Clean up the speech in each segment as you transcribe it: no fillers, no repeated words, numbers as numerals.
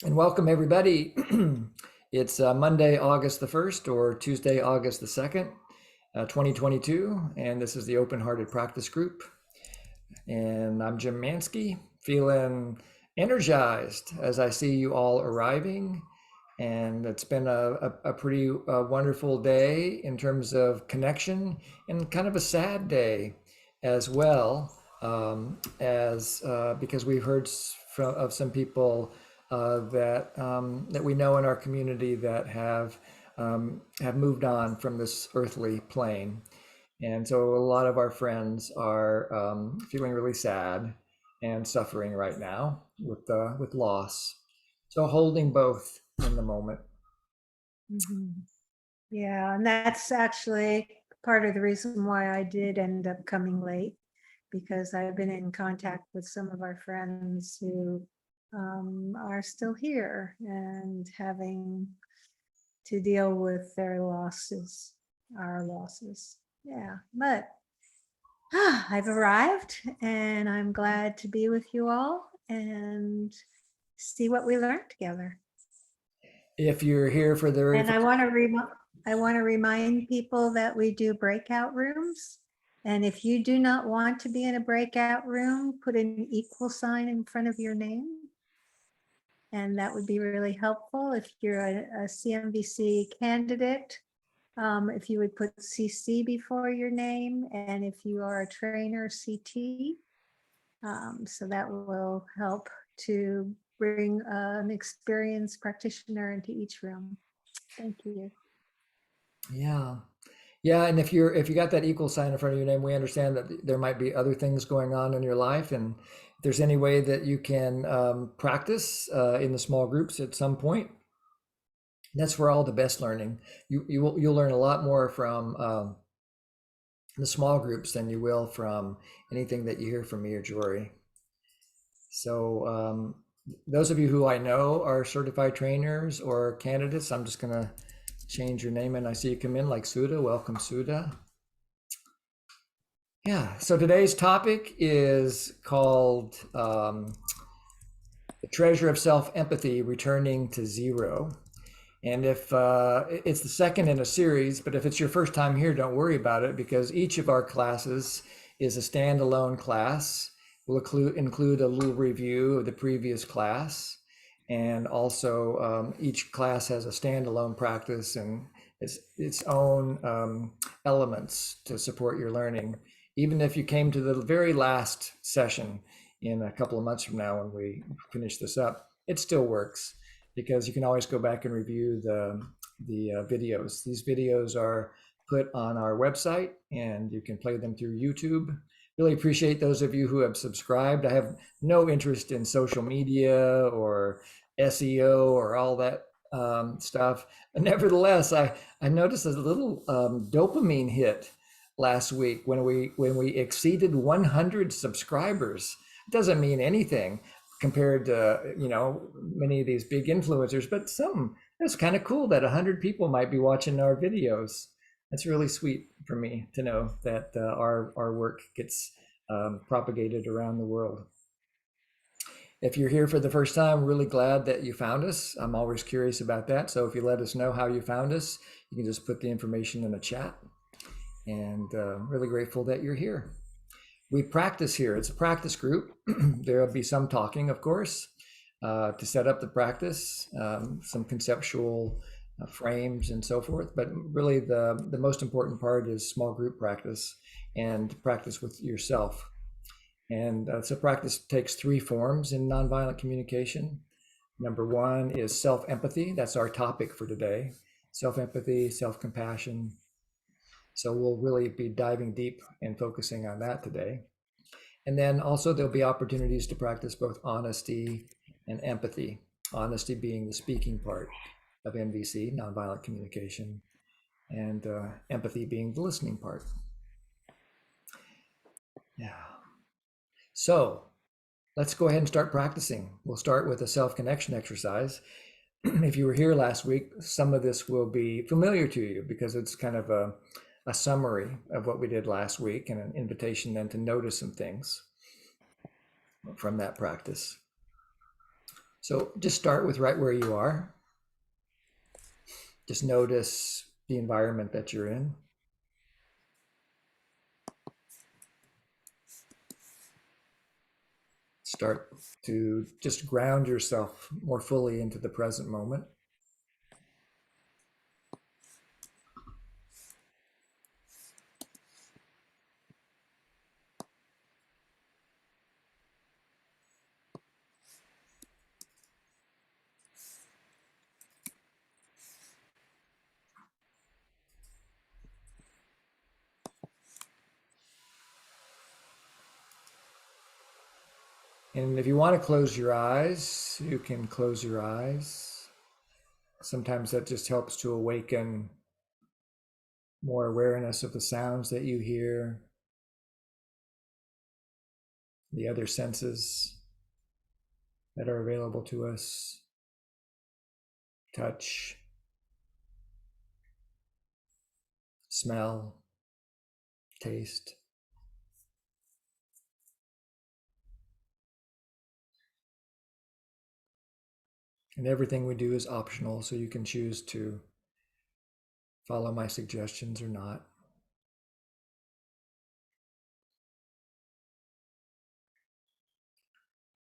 And welcome everybody. It's Monday, August the 1st or Tuesday, August the 2nd, 2022. And this is the Open Hearted Practice Group. And I'm Jim Mansky, feeling energized as I see you all arriving. And it's been a pretty wonderful day in terms of connection and kind of a sad day as well, as because we've heard of some people that we know in our community that have moved on from this earthly plane, and so a lot of our friends are feeling really sad and suffering right now with loss. So holding both in the moment. Mhm. Yeah, and that's actually part of the reason why I did end up coming late, because I've been in contact with some of our friends who are still here and having to deal with their losses, our losses. Yeah, but I've arrived and I'm glad to be with you all and see what we learned together. If you're here for the very And first, I want to remind people that we do breakout rooms. And if you do not want to be in a breakout room, put an equal sign in front of your name. And that would be really helpful if you're a CMVC candidate. If you would put CC before your name, and if you are a trainer, CT. So that will help to bring an experienced practitioner into each room. Thank you. yeah. Yeah, and if you got that equal sign in front of your name, we understand that there might be other things going on in your life, and if there's any way that you can practice in the small groups at some point, that's where all the best learning. You'll learn a lot more from the small groups than you will from anything that you hear from me or Jory. So those of you who I know are certified trainers or candidates, I'm just gonna change your name, and I see you come in like Suda. Welcome, Suda. Yeah, so today's topic is called The Treasure of Self-Empathy, Returning to Zero. And if it's the second in a series, but if it's your first time here, don't worry about it, because each of our classes is a standalone class. We'll include a little review of the previous class. And also each class has a standalone practice and its own elements to support your learning. Even if you came to the very last session in a couple of months from now when we finish this up, it still works because you can always go back and review the videos. These videos are put on our website and you can play them through YouTube. Really appreciate those of you who have subscribed. I have no interest in social media or SEO or all that stuff. Nevertheless, I noticed a little dopamine hit last week when we exceeded 100 subscribers. It doesn't mean anything compared to many of these big influencers, but it's kind of cool that 100 people might be watching our videos. That's really sweet for me to know that our work gets propagated around the world. If you're here for the first time, really glad that you found us. I'm always curious about that. So if you let us know how you found us, you can just put the information in the chat. And really grateful that you're here. We practice here. It's a practice group. There'll be some talking, of course, to set up the practice, some conceptual frames and so forth. But really, the most important part is small group practice and practice with yourself. And so practice takes three forms in nonviolent communication. Number one is self-empathy. That's our topic for today. Self-empathy, self-compassion. So we'll really be diving deep and focusing on that today. And then also there'll be opportunities to practice both honesty and empathy. Honesty being the speaking part of NVC, nonviolent communication, and empathy being the listening part. Yeah. So let's go ahead and start practicing. We'll start with a self-connection exercise. If you were here last week, some of this will be familiar to you because it's kind of a summary of what we did last week and an invitation then to notice some things from that practice. So just start with right where you are. Just notice the environment that you're in. Start to just ground yourself more fully into the present moment. And if you want to close your eyes, you can close your eyes. Sometimes that just helps to awaken more awareness of the sounds that you hear, the other senses that are available to us, touch, smell, taste. And everything we do is optional, so you can choose to follow my suggestions or not.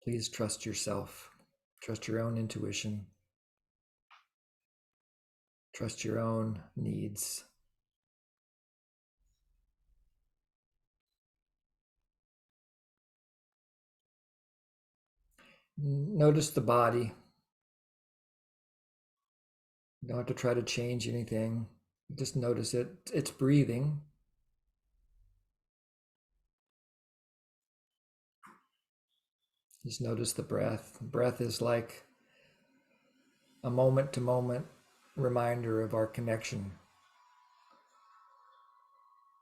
Please trust yourself, trust your own intuition, trust your own needs. Notice the body. You don't have to try to change anything. Just notice it. It's breathing. Just notice the breath. Breath is like a moment to moment reminder of our connection,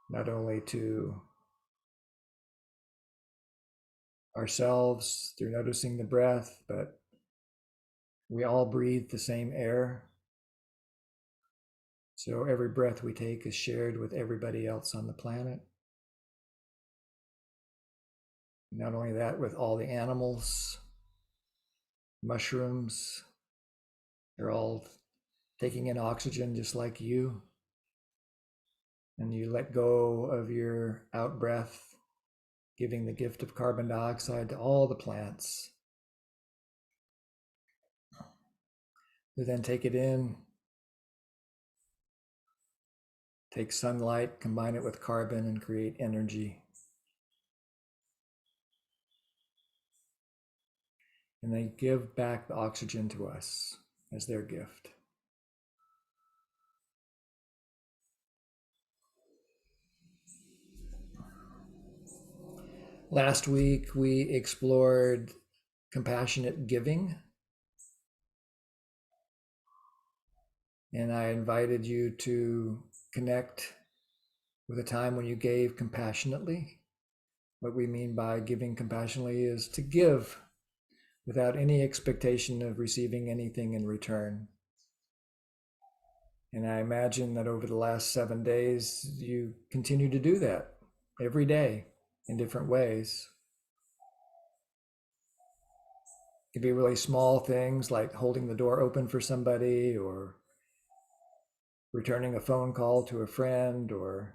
not only to ourselves through noticing the breath, but we all breathe the same air. So every breath we take is shared with everybody else on the planet. Not only that, with all the animals, mushrooms, they're all taking in oxygen just like you. And you let go of your out breath, giving the gift of carbon dioxide to all the plants. You then take it in, take sunlight, combine it with carbon, and create energy. And they give back the oxygen to us as their gift. Last week, we explored compassionate giving. And I invited you to connect with a time when you gave compassionately. What we mean by giving compassionately is to give without any expectation of receiving anything in return. And I imagine that over the last 7 days, you continue to do that every day in different ways. It could be really small things like holding the door open for somebody, or returning a phone call to a friend, or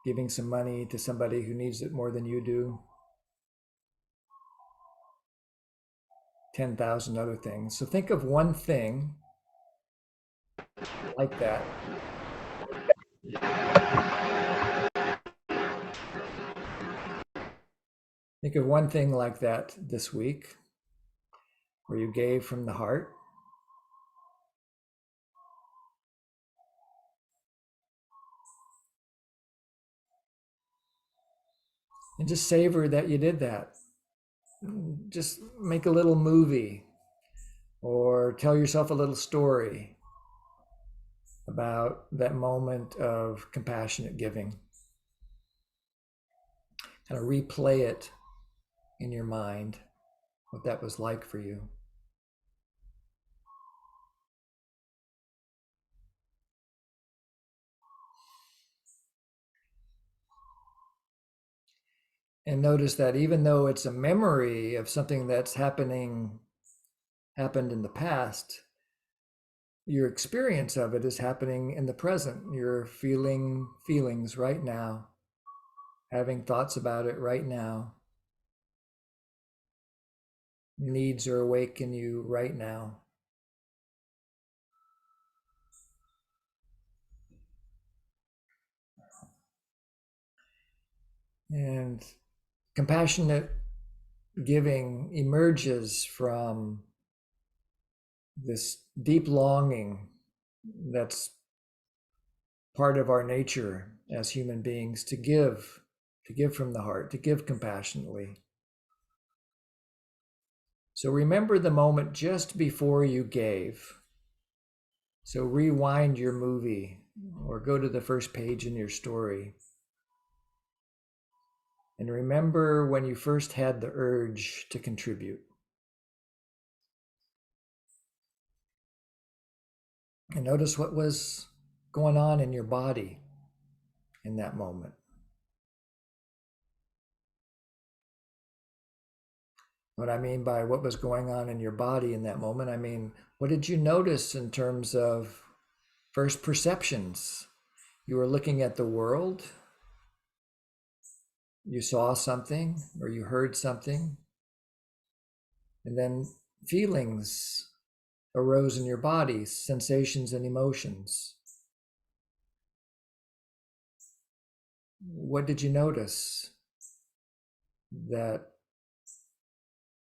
giving some money to somebody who needs it more than you do. 10,000 other things. So think of one thing like that. Think of one thing like that this week where you gave from the heart. And just savor that you did that. Just make a little movie or tell yourself a little story about that moment of compassionate giving. Kind of replay it in your mind, what that was like for you. And notice that even though it's a memory of something that's happened in the past, your experience of it is happening in the present. You're feeling feelings right now, having thoughts about it right now. Needs are awake in you right now. And compassionate giving emerges from this deep longing that's part of our nature as human beings to give from the heart, to give compassionately. So remember the moment just before you gave. So rewind your movie or go to the first page in your story. And remember when you first had the urge to contribute. And notice what was going on in your body in that moment. What I mean by what was going on in your body in that moment, I mean, what did you notice in terms of first perceptions? You were looking at the world, you saw something or you heard something, and then feelings arose in your body, sensations and emotions. What did you notice that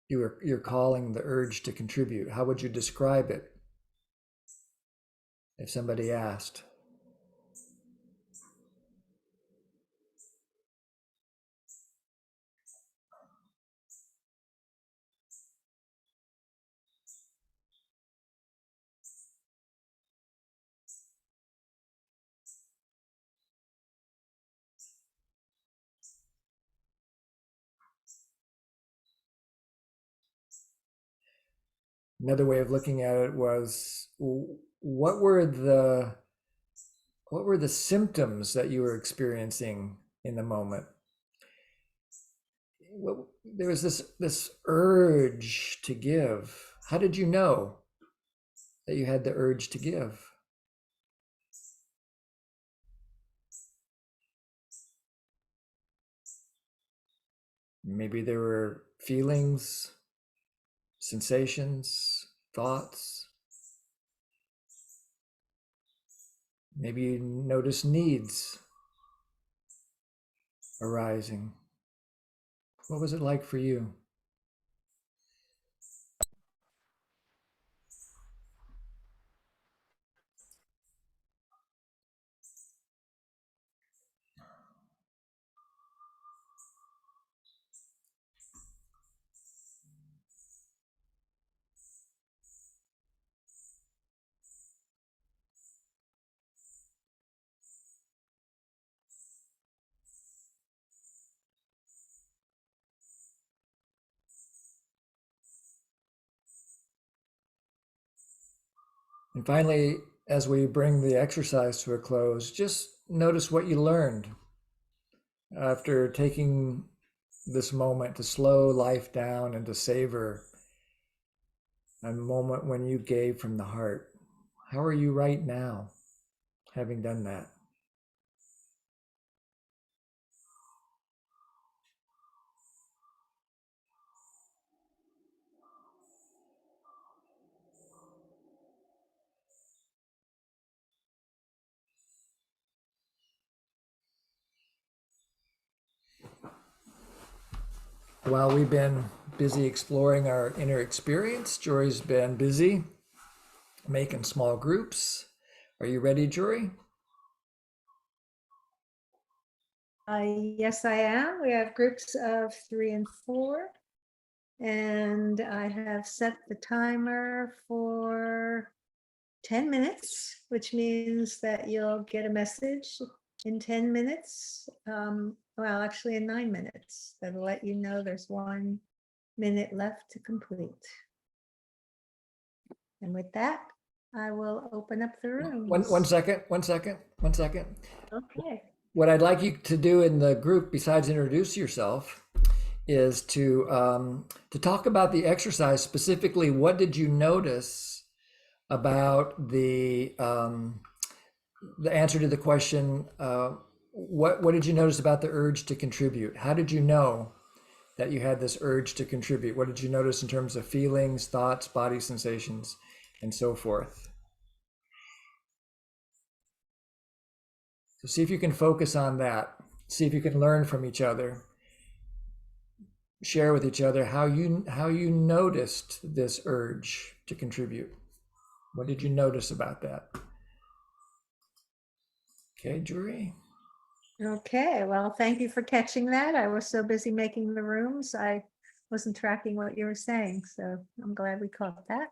you're calling the urge to contribute? How would you describe it if somebody asked? Another way of looking at it was what were the symptoms that you were experiencing in the moment? There was this urge to give. How did you know that you had the urge to give? Maybe there were feelings, sensations, thoughts. Maybe you notice needs arising. What was it like for you? And finally, as we bring the exercise to a close, just notice what you learned after taking this moment to slow life down and to savor a moment when you gave from the heart. How are you right now, having done that? While we've been busy exploring our inner experience, Jory's been busy making small groups. Are you ready, Jory? Yes, I am. We have groups of 3 and 4. And I have set the timer for 10 minutes, which means that you'll get a message in 10 minutes. Well, actually in 9 minutes. That'll let you know there's 1 minute left to complete. And with that, I will open up the rooms. One second. Okay. What I'd like you to do in the group, besides introduce yourself, is to talk about the exercise specifically. What did you notice about the answer to the question? What did you notice about the urge to contribute? How did you know that you had this urge to contribute? What did you notice in terms of feelings, thoughts, body sensations, and so forth? So see if you can focus on that. See if you can learn from each other. Share with each other how you noticed this urge to contribute. What did you notice about that? Okay, Jury. Okay, well, thank you for catching that. I was so busy making the rooms, I wasn't tracking what you were saying, so I'm glad we caught that.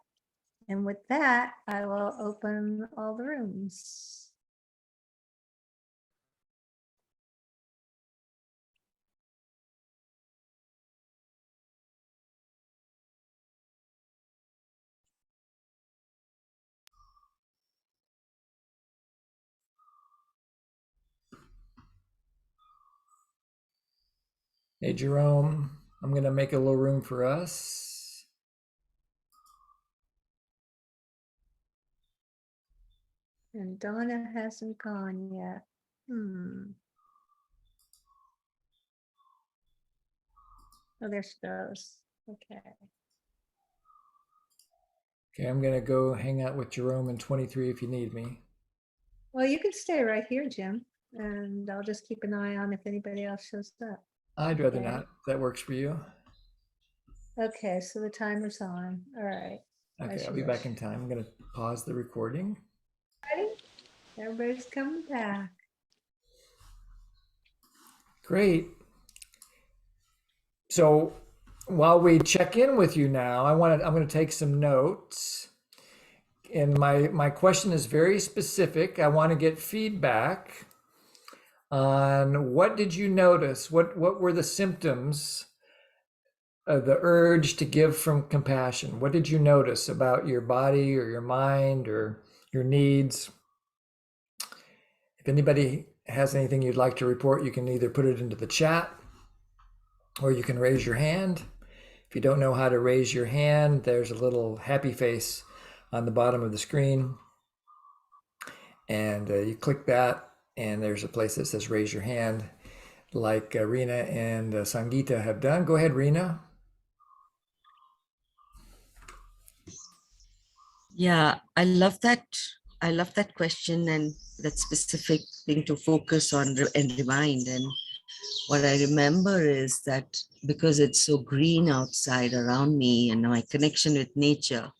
And with that, I will open all the rooms. Hey, Jerome, I'm going to make a little room for us. And Donna hasn't gone yet. Oh, there she goes. Okay. Okay, I'm going to go hang out with Jerome in 23 if you need me. Well, you can stay right here, Jim, and I'll just keep an eye on if anybody else shows up. I'd rather Okay. not, if that works for you. Okay, so the timer's on. All right. Okay, I'll be back in time. I'm going to pause the recording. Ready? Everybody's coming back. Great. So while we check in with you now, I'm going to take some notes. And my question is very specific. I want to get feedback on what did you notice? What were the symptoms of the urge to give from compassion? What did you notice about your body or your mind or your needs? If anybody has anything you'd like to report, you can either put it into the chat or you can raise your hand. If you don't know how to raise your hand, there's a little happy face on the bottom of the screen. And you click that, and there's a place that says raise your hand, like Rena and Sangeeta have done. Go ahead, Rena. Yeah, I love that. I love that question and that specific thing to focus on and remind. And what I remember is that because it's so green outside around me and my connection with nature,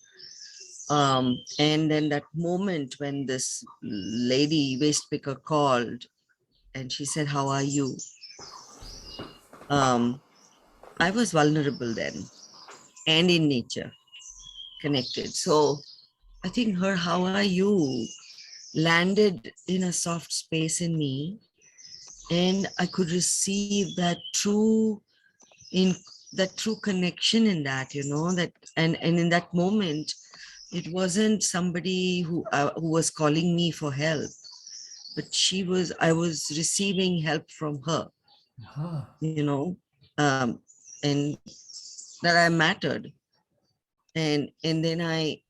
and then that moment when this lady waste picker called and she said, "How are you?" I was vulnerable then and in nature connected. So I think her "How are you?" landed in a soft space in me, and I could receive in that true connection in that, that, and in that moment, it wasn't somebody who was calling me for help, but I was receiving help from her, Uh-huh. And that I mattered. And then I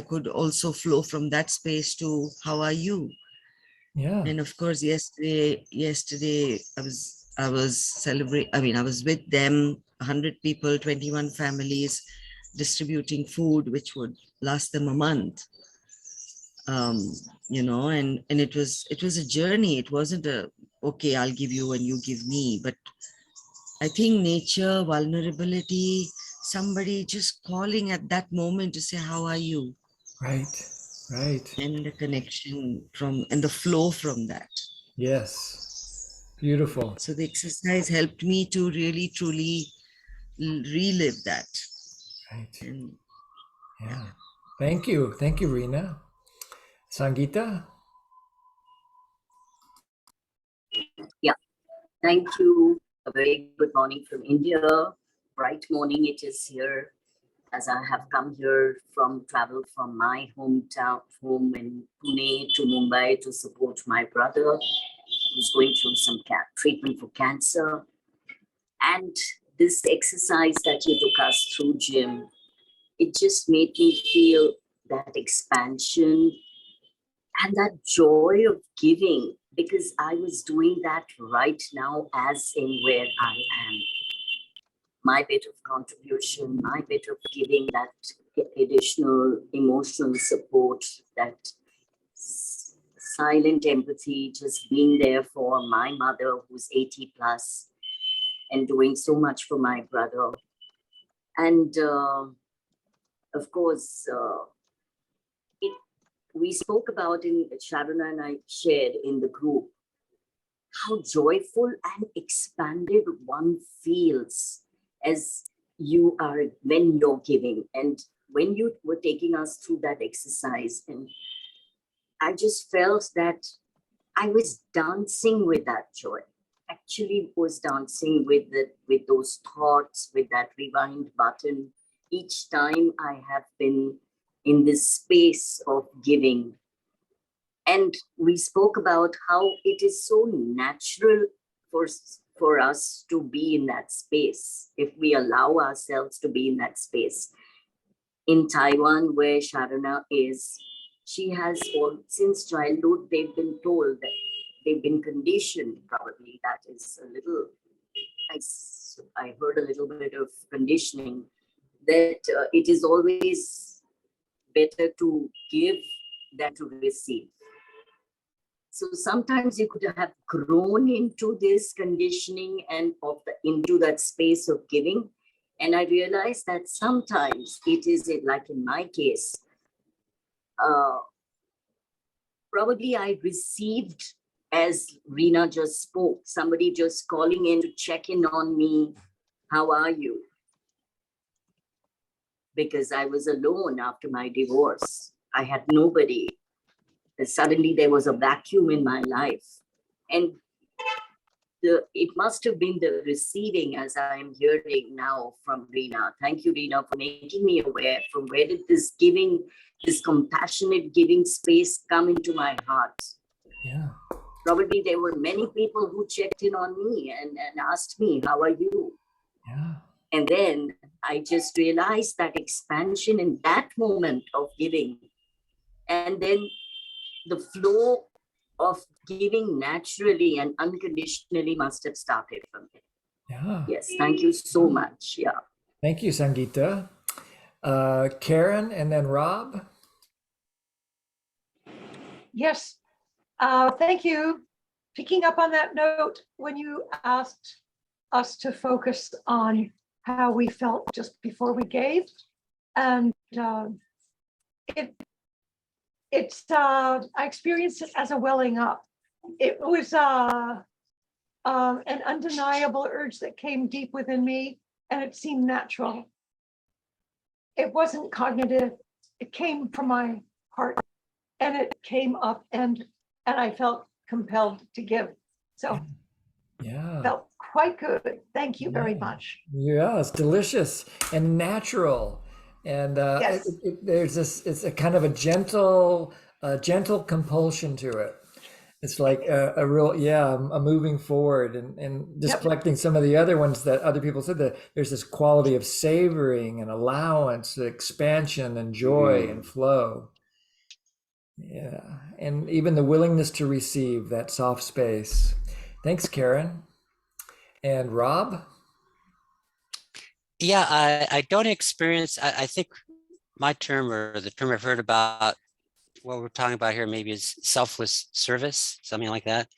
could also flow from that space to "How are you?" Yeah. And of course, yesterday I was celebrating. I mean, I was with them, 100 people, 21 families, distributing food, which would last them a month. And it was a journey. It wasn't okay, I'll give you and you give me. But I think nature, vulnerability, somebody just calling at that moment to say, "How are you?" Right. Right. And the connection and the flow from that. Yes. Beautiful. So the exercise helped me to really, truly relive that. Right. And Yeah. Thank you. Thank you, Rena. Sangeeta? Yeah, thank you. A very good morning from India. Bright morning it is here, as I have come here travel from my home in Pune to Mumbai to support my brother who's going through some treatment for cancer. And this exercise that you took us through, Jim, it just made me feel that expansion and that joy of giving, because I was doing that right now as in where I am. My bit of contribution, my bit of giving that additional emotional support, that silent empathy, just being there for my mother who's 80 plus and doing so much for my brother. And of course, we spoke about in Sharana and I shared in the group how joyful and expanded one feels as you are when you're giving. And when you were taking us through that exercise, and I just felt that I was dancing with that joy. Actually was dancing with those thoughts, with that rewind button each time I have been in this space of giving. And we spoke about how it is so natural for us to be in that space if we allow ourselves to be in that space. In Taiwan, where Sharana is, she has all, since childhood, they've been told that they've been conditioned, probably that is a little, I heard a little bit of conditioning, that it is always better to give than to receive. So sometimes you could have grown into this conditioning and into that space of giving. And I realized that sometimes it is like in my case, probably I received, as Reena just spoke, somebody just calling in to check in on me. How are you? Because I was alone after my divorce. I had nobody. And suddenly there was a vacuum in my life. And it must have been the receiving, as I'm hearing now from Reena. Thank you, Reena, for making me aware from where did this giving, this compassionate giving space come into my heart. Yeah. Probably there were many people who checked in on me and asked me, how are you? Yeah. And then I just realized that expansion in that moment of giving. And then the flow of giving naturally and unconditionally must have started from there. Yeah. Yes, thank you so much. Yeah. Thank you, Sangeeta. Karen and then Rob. Yes, thank you. Picking up on that note, when you asked us to focus on how we felt just before we gave, and I experienced it as a welling up. It was an undeniable urge that came deep within me, and it seemed natural. It wasn't cognitive. It came from my heart, and it came up, and I felt compelled to give. So Yeah. felt quite good. Thank you very Yeah. much. Yeah, it's delicious and natural. And Yes. there's this, it's a kind of a gentle compulsion to it. It's like a real, a moving forward, and just Yep. collecting some of the other ones that other people said, that there's this quality of savoring and allowance, expansion and joy and flow. Yeah. And even the willingness to receive, that soft space. Thanks, Karen. And Rob? Yeah, I don't experience, I think my term, or the term I've heard about what we're talking about here, maybe is selfless service, something like that.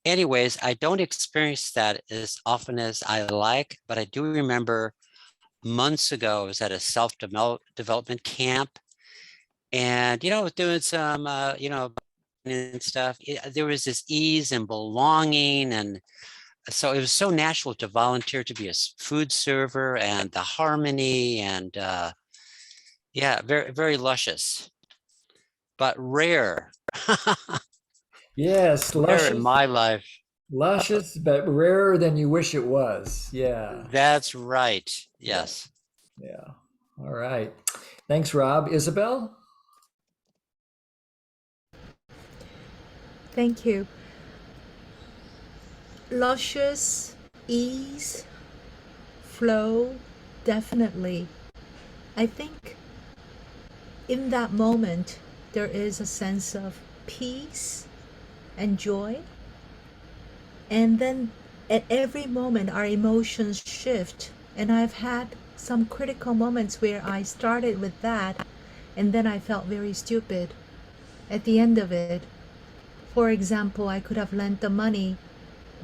Anyways, I don't experience that as often as I like, but I do remember months ago, I was at a self-development camp, and, I was doing some, and stuff. There was this ease and belonging, and so it was so natural to volunteer to be a food server, and the harmony, and yeah, very, very luscious, but rare. Yes, Rare in my life. luscious, but rarer than you wish it was. Yeah. That's right. Yes. Yeah. All right. Thanks, Rob. Isabel? Thank you. Luscious, ease, flow, definitely. I think in that moment, there is a sense of peace and joy. And then at every moment, our emotions shift. And I've had some critical moments where I started with that, and then I felt very stupid at the end of it. For example, I could have lent the money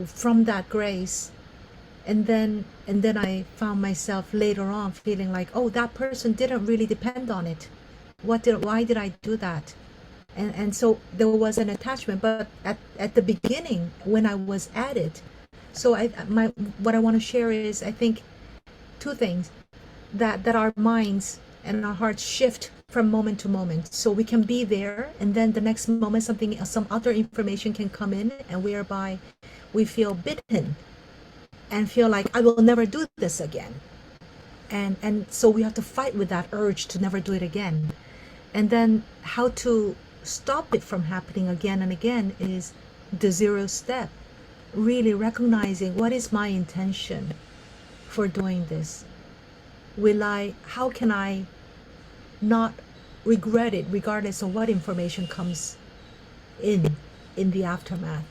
from that grace, and then I found myself later on feeling like, oh, that person didn't really depend on it. Why did I do that? And so there was an attachment, but at the beginning when I was at it, so what I want to share is, I think, two things: that our minds and our hearts shift from moment to moment, so we can be there, and then the next moment some other information can come in, and whereby we feel bitten and feel like, I will never do this again, and so we have to fight with that urge to never do it again. And then how to stop it from happening again and again is the 0 step, really recognizing, what is my intention for doing this? How can I not regret it regardless of what information comes in the aftermath?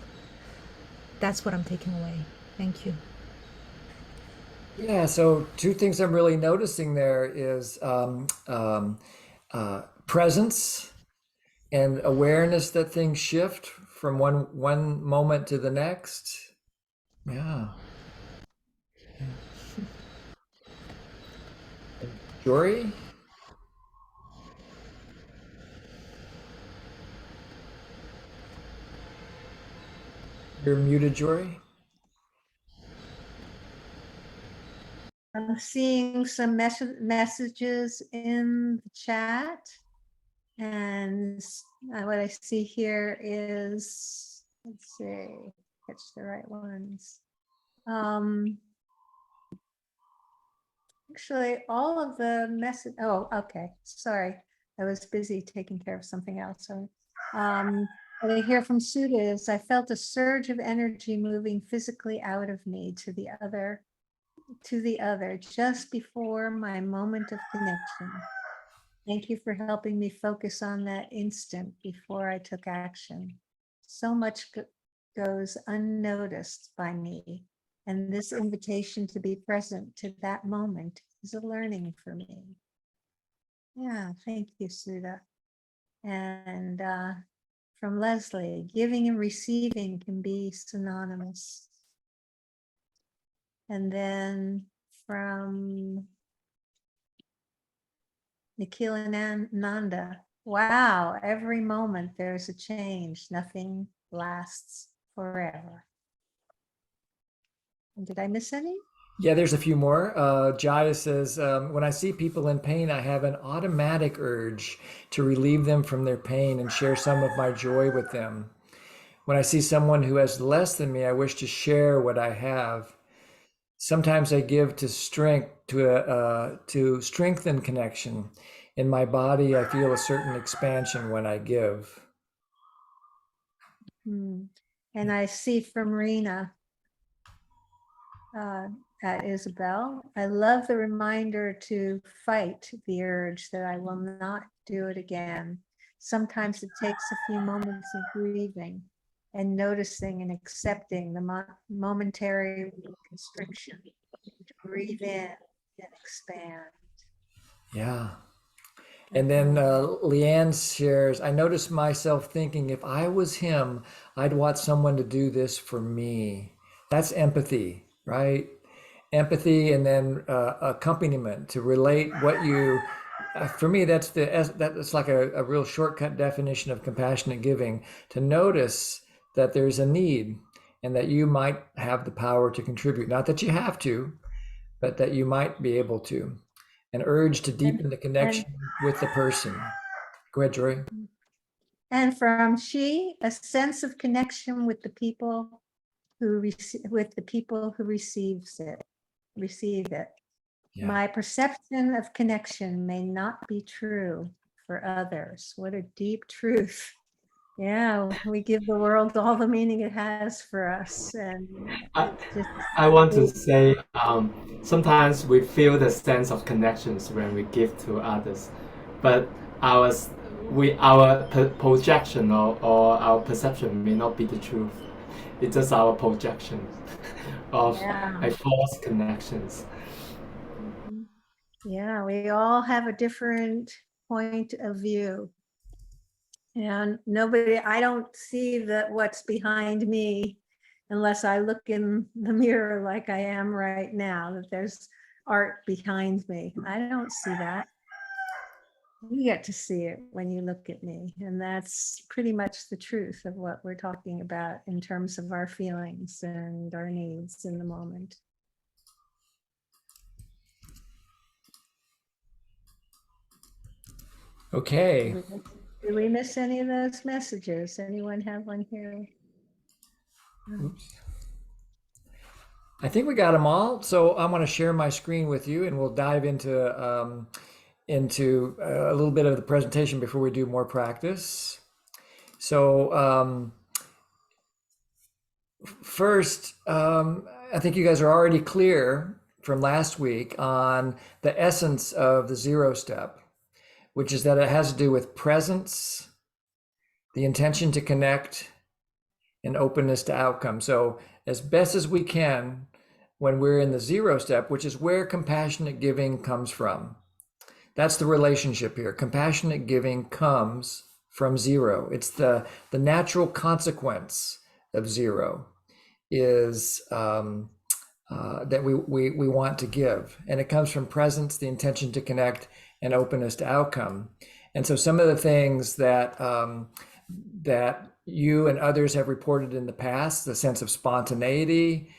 That's what I'm taking away. Thank you. Yeah, so two things I'm really noticing there is presence and awareness that things shift from one moment to the next. Yeah. Jory, you're muted, Jory. I'm seeing some messages in the chat, and what I see here is, let's see, catch the right ones. Actually, all of the message. Oh, okay. Sorry, I was busy taking care of something else. So, what I hear from Sudha is, I felt a surge of energy moving physically out of me to the other, just before my moment of connection. Thank you for helping me focus on that instant before I took action. So much goes unnoticed by me, and this invitation to be present to that moment is a learning for me. Yeah, thank you, Sudha. And from Leslie, giving and receiving can be synonymous. And then from Nikhilananda, wow, every moment there's a change. Nothing lasts forever. And did I miss any? Yeah, there's a few more. Jaya says, when I see people in pain, I have an automatic urge to relieve them from their pain and share some of my joy with them. When I see someone who has less than me, I wish to share what I have. Sometimes I give to strengthen connection. In my body, I feel a certain expansion when I give. And I see from Rena, at Isabel, I love the reminder to fight the urge that I will not do it again. Sometimes it takes a few moments of breathing and noticing and accepting the momentary constriction, to breathe in and expand. Yeah. And then Leanne shares, I noticed myself thinking, if I was him, I'd want someone to do this for me. That's empathy, right? Empathy, and then accompaniment to relate what you, for me, that's like a real shortcut definition of compassionate giving, to notice that there's a need and that you might have the power to contribute. Not that you have to, but that you might be able to. An urge to deepen the connection with the person. Go ahead, Joy. And from she, a sense of connection with the people who receive it. Yeah. My perception of connection may not be true for others. What a deep truth. Yeah, we give the world all the meaning it has for us, and I, it's just I want to say sometimes we feel the sense of connections when we give to others, but our projection or our perception may not be the truth. It's just our projection of yeah. a false connections. Mhm. Yeah, we all have a different point of view. And I don't see what's behind me unless I look in the mirror like I am right now, that there's art behind me. I don't see that. You get to see it when you look at me. And that's pretty much the truth of what we're talking about in terms of our feelings and our needs in the moment. Okay. Did we miss any of those messages? Anyone have one here? Oops. I think we got them all. So I'm going to share my screen with you, and we'll dive into a little bit of the presentation before we do more practice. So first, I think you guys are already clear from last week on the essence of the zero step, which is that it has to do with presence, the intention to connect, and openness to outcome. So as best as we can, when we're in the zero step, which is where compassionate giving comes from. That's the relationship here. Compassionate giving comes from zero. It's the natural consequence of zero is that we want to give. And it comes from presence, the intention to connect, and openness to outcome. And so some of the things that that you and others have reported in the past, the sense of spontaneity.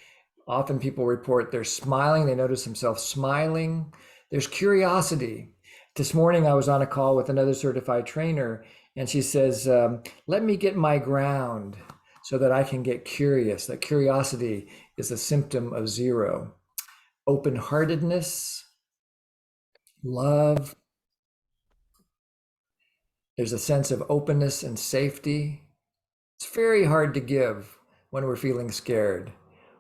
Often people report they're smiling, they notice themselves smiling. There's curiosity. This morning I was on a call with another certified trainer, and she says, let me get my ground so that I can get curious. That curiosity is a symptom of zero. Open-heartedness, love. There's a sense of openness and safety. It's very hard to give when we're feeling scared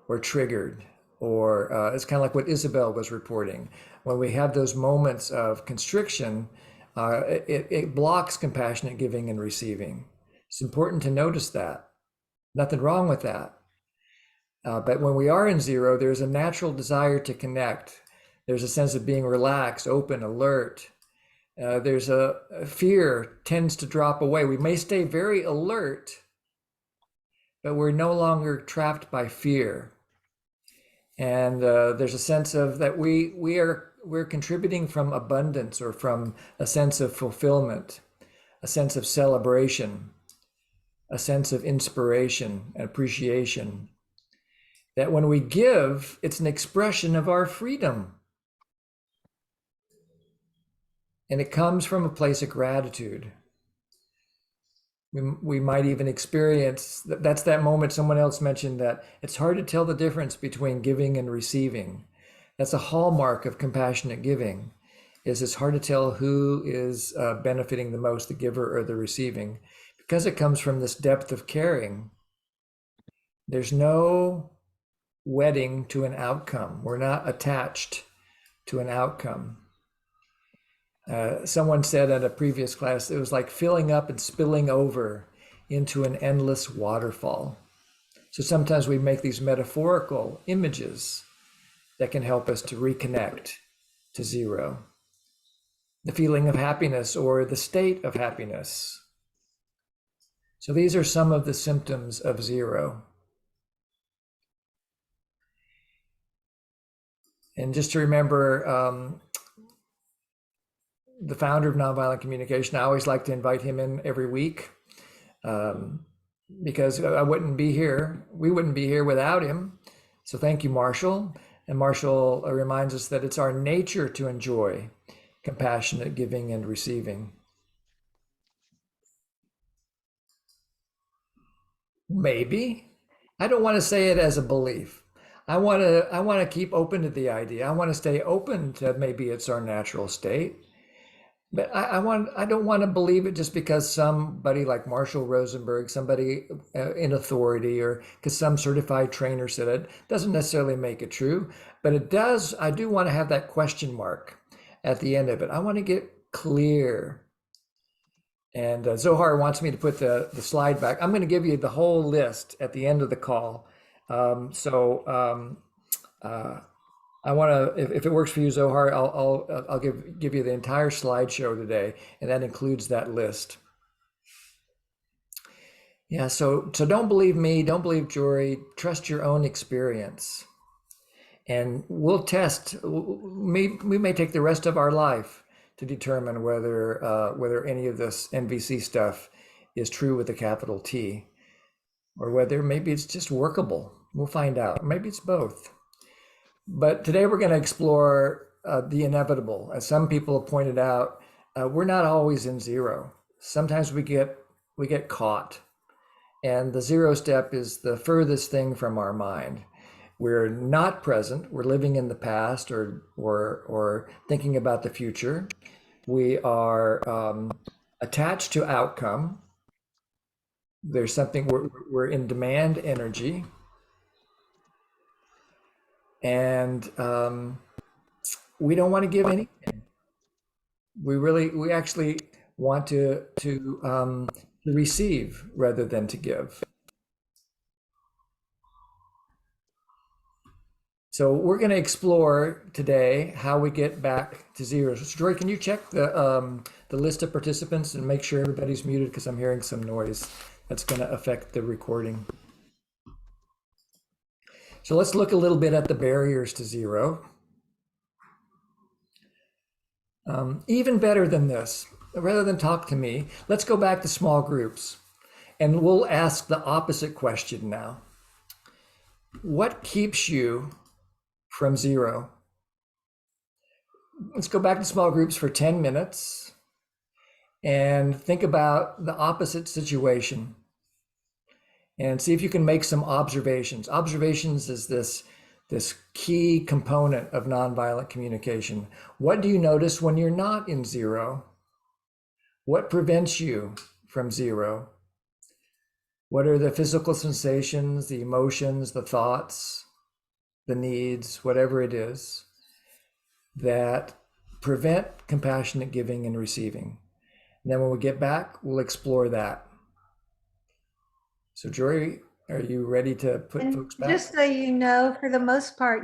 or triggered, or it's kind of like what Isabel was reporting. When we have those moments of constriction, it blocks compassionate giving and receiving. It's important to notice that. Nothing wrong with that. But when we are in zero, there's a natural desire to connect. There's a sense of being relaxed, open, alert. There's a fear tends to drop away. We may stay very alert, but we're no longer trapped by fear. And there's a sense of that we're contributing from abundance or from a sense of fulfillment, a sense of celebration, a sense of inspiration and appreciation. That when we give, it's an expression of our freedom. And it comes from a place of gratitude. We might even experience that's that moment someone else mentioned that it's hard to tell the difference between giving and receiving. That's a hallmark of compassionate giving, is it's hard to tell who is benefiting the most, the giver or the receiving, because it comes from this depth of caring. There's no wedding to an outcome. We're not attached to an outcome. Someone said at a previous class, it was like filling up and spilling over into an endless waterfall. So sometimes we make these metaphorical images that can help us to reconnect to zero. The feeling of happiness or the state of happiness. So these are some of the symptoms of zero. And just to remember, the founder of Nonviolent Communication, I always like to invite him in every week because I wouldn't be here. We wouldn't be here without him. So thank you, Marshall. And Marshall reminds us that it's our nature to enjoy compassionate giving and receiving. Maybe. I don't want to say it as a belief. I want to keep open to the idea. I want to stay open to maybe it's our natural state. But I don't want to believe it just because somebody like Marshall Rosenberg, somebody in authority, or because some certified trainer said it, doesn't necessarily make it true. But it does, I do want to have that question mark at the end of it. I want to get clear. And Zohar wants me to put the slide back. I'm going to give you the whole list at the end of the call. I want to, if it works for you, Zohar, I'll give you the entire slideshow today, and that includes that list. Yeah, so don't believe me, don't believe Jory, trust your own experience. And we'll test, we may take the rest of our life to determine whether any of this NVC stuff is true with a capital T, or whether maybe it's just workable. We'll find out. Maybe it's both. But today we're going to explore the inevitable. As some people have pointed out, we're not always in zero. Sometimes we get caught, and the zero step is the furthest thing from our mind. We're not present. We're living in the past, or thinking about the future. We are attached to outcome. There's something we're in demand energy. And we don't want to give anything. We actually want to receive rather than to give. So we're going to explore today how we get back to zero. So Joy, can you check the list of participants and make sure everybody's muted, because I'm hearing some noise that's going to affect the recording. So let's look a little bit at the barriers to zero. Even better than this, rather than talk to me, let's go back to small groups, and we'll ask the opposite question now. What keeps you from zero? Let's go back to small groups for 10 minutes and think about the opposite situation and see if you can make some observations. Observations is this key component of nonviolent communication. What do you notice when you're not in zero? What prevents you from zero? What are the physical sensations, the emotions, the thoughts, the needs, whatever it is, that prevent compassionate giving and receiving? And then when we get back, we'll explore that. So Jory, are you ready to put folks back? Just so you know, for the most part,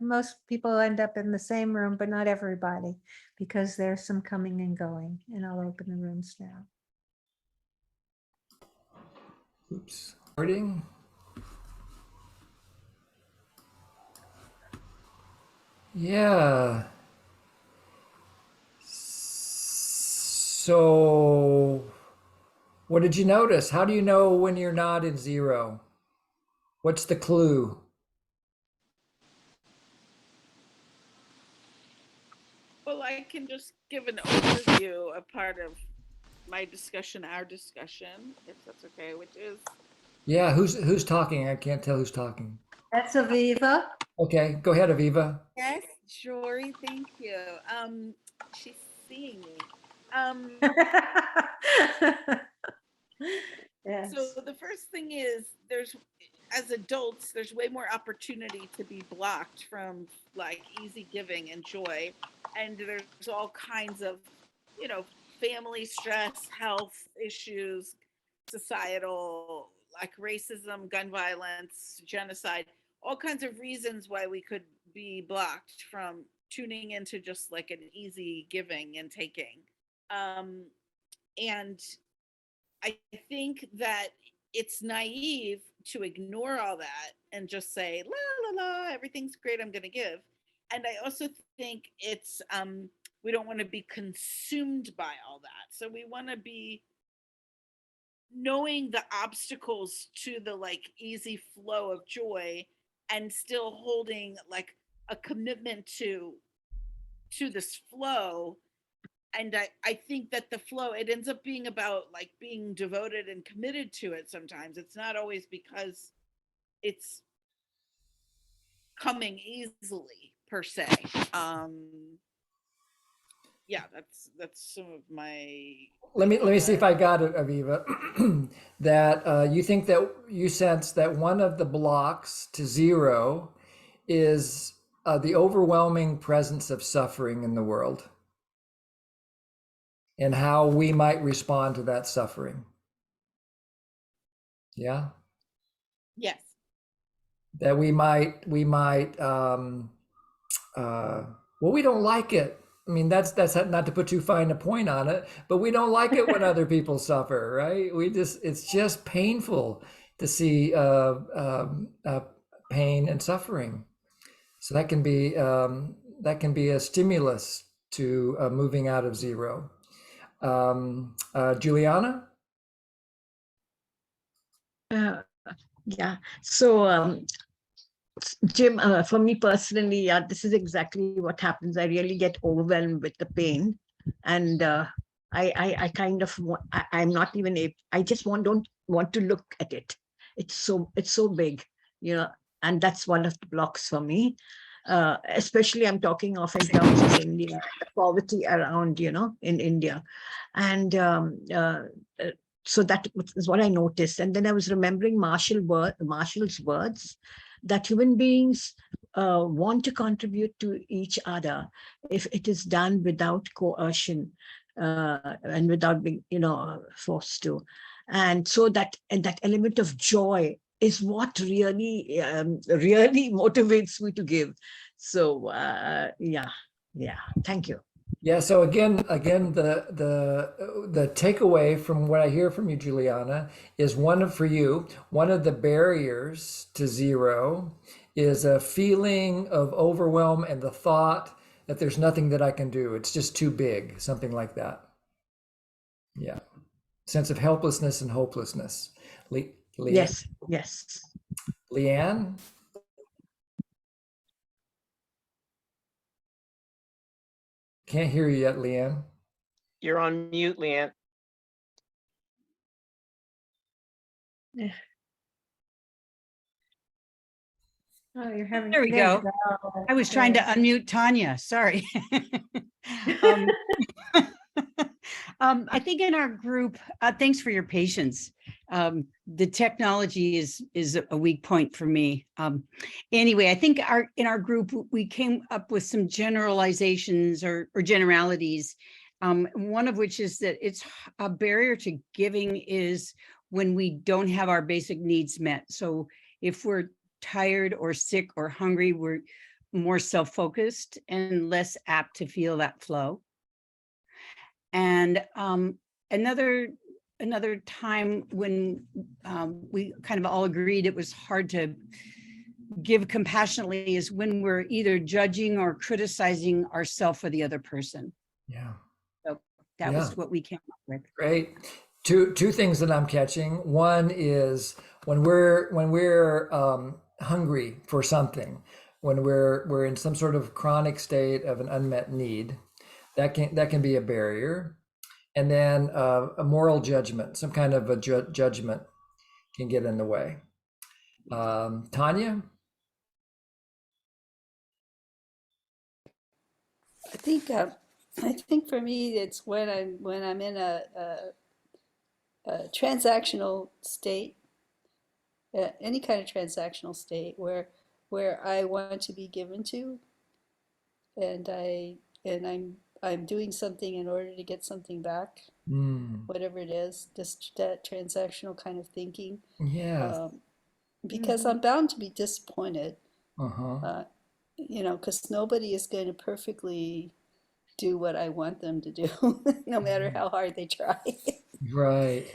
most people end up in the same room, but not everybody, because there's some coming and going, and I'll open the rooms now. Oops. Recording. Yeah. So what did you notice? How do you know when you're not in zero? What's the clue? Well, I can just give an overview, a part of my discussion, our discussion, if that's okay, which is. Yeah, who's talking? I can't tell who's talking. That's Aviva. Okay, go ahead, Aviva. Yes, Jory, thank you. She's seeing me. Yes. So the first thing is as adults, there's way more opportunity to be blocked from like easy giving and joy. And there's all kinds of, family stress, health issues, societal, like racism, gun violence, genocide, all kinds of reasons why we could be blocked from tuning into just like an easy giving and taking. And I think that it's naive to ignore all that and just say, la, la, la, everything's great, I'm going to give. And I also think it's, we don't want to be consumed by all that. So we want to be knowing the obstacles to the like easy flow of joy and still holding like a commitment to this flow. And I think that the flow, it ends up being about like being devoted and committed to it. Sometimes it's not always because it's coming easily per se. yeah, that's some of my. Let me see if I got it, Aviva. That you think that you sense that one of the blocks to zero is the overwhelming presence of suffering in the world and how we might respond to that suffering. Yeah, Yes. that we might well, we don't like it. I mean, that's not to put too fine a point on it, but we don't like it when other people suffer, right? It's just painful to see pain and suffering. So that can be a stimulus to moving out of zero. Juliana? Uh, yeah. So, Jim, for me personally, yeah, this is exactly what happens. I really get overwhelmed with the pain, and I kind of I'm not even I just don't want to look at it. It's so big, you know, and that's one of the blocks for me. Especially I'm talking of in terms of India, the poverty around, you know, in India, and so that is what I noticed. And then I was remembering Marshall's words that human beings want to contribute to each other if it is done without coercion and without being, you know, forced to. And so that element of joy is what really really motivates me to give. So yeah. Thank you. Yeah, so again, the takeaway from what I hear from you, Juliana, is one of the barriers to zero is a feeling of overwhelm and the thought that there's nothing that I can do. It's just too big, something like that. Yeah. Sense of helplessness and hopelessness. Yes. Leanne? Can't hear you yet, Leanne. You're on mute, Leanne. Oh, you're having. There we go. I was trying to unmute Tanya. Sorry. um, I think in our group, thanks for your patience. The technology is a weak point for me. Anyway, I think in our group, we came up with some generalizations or generalities. One of which is that it's a barrier to giving is when we don't have our basic needs met. So if we're tired or sick or hungry, we're more self-focused and less apt to feel that flow. And another time when we kind of all agreed it was hard to give compassionately is when we're either judging or criticizing ourselves or the other person. Yeah. So that was what we came up with. Great. Two things that I'm catching. One is when we're hungry for something, when we're in some sort of chronic state of an unmet need, that can be a barrier. And then a moral judgment, some kind of a judgment can get in the way. Tanya? I think for me, it's when I'm in a transactional state, any kind of transactional state where I want to be given to, and I'm doing something in order to get something back, whatever it is, just that transactional kind of thinking. Yeah. Because I'm bound to be disappointed. You know, because nobody is going to perfectly do what I want them to do, no matter how hard they try. Right.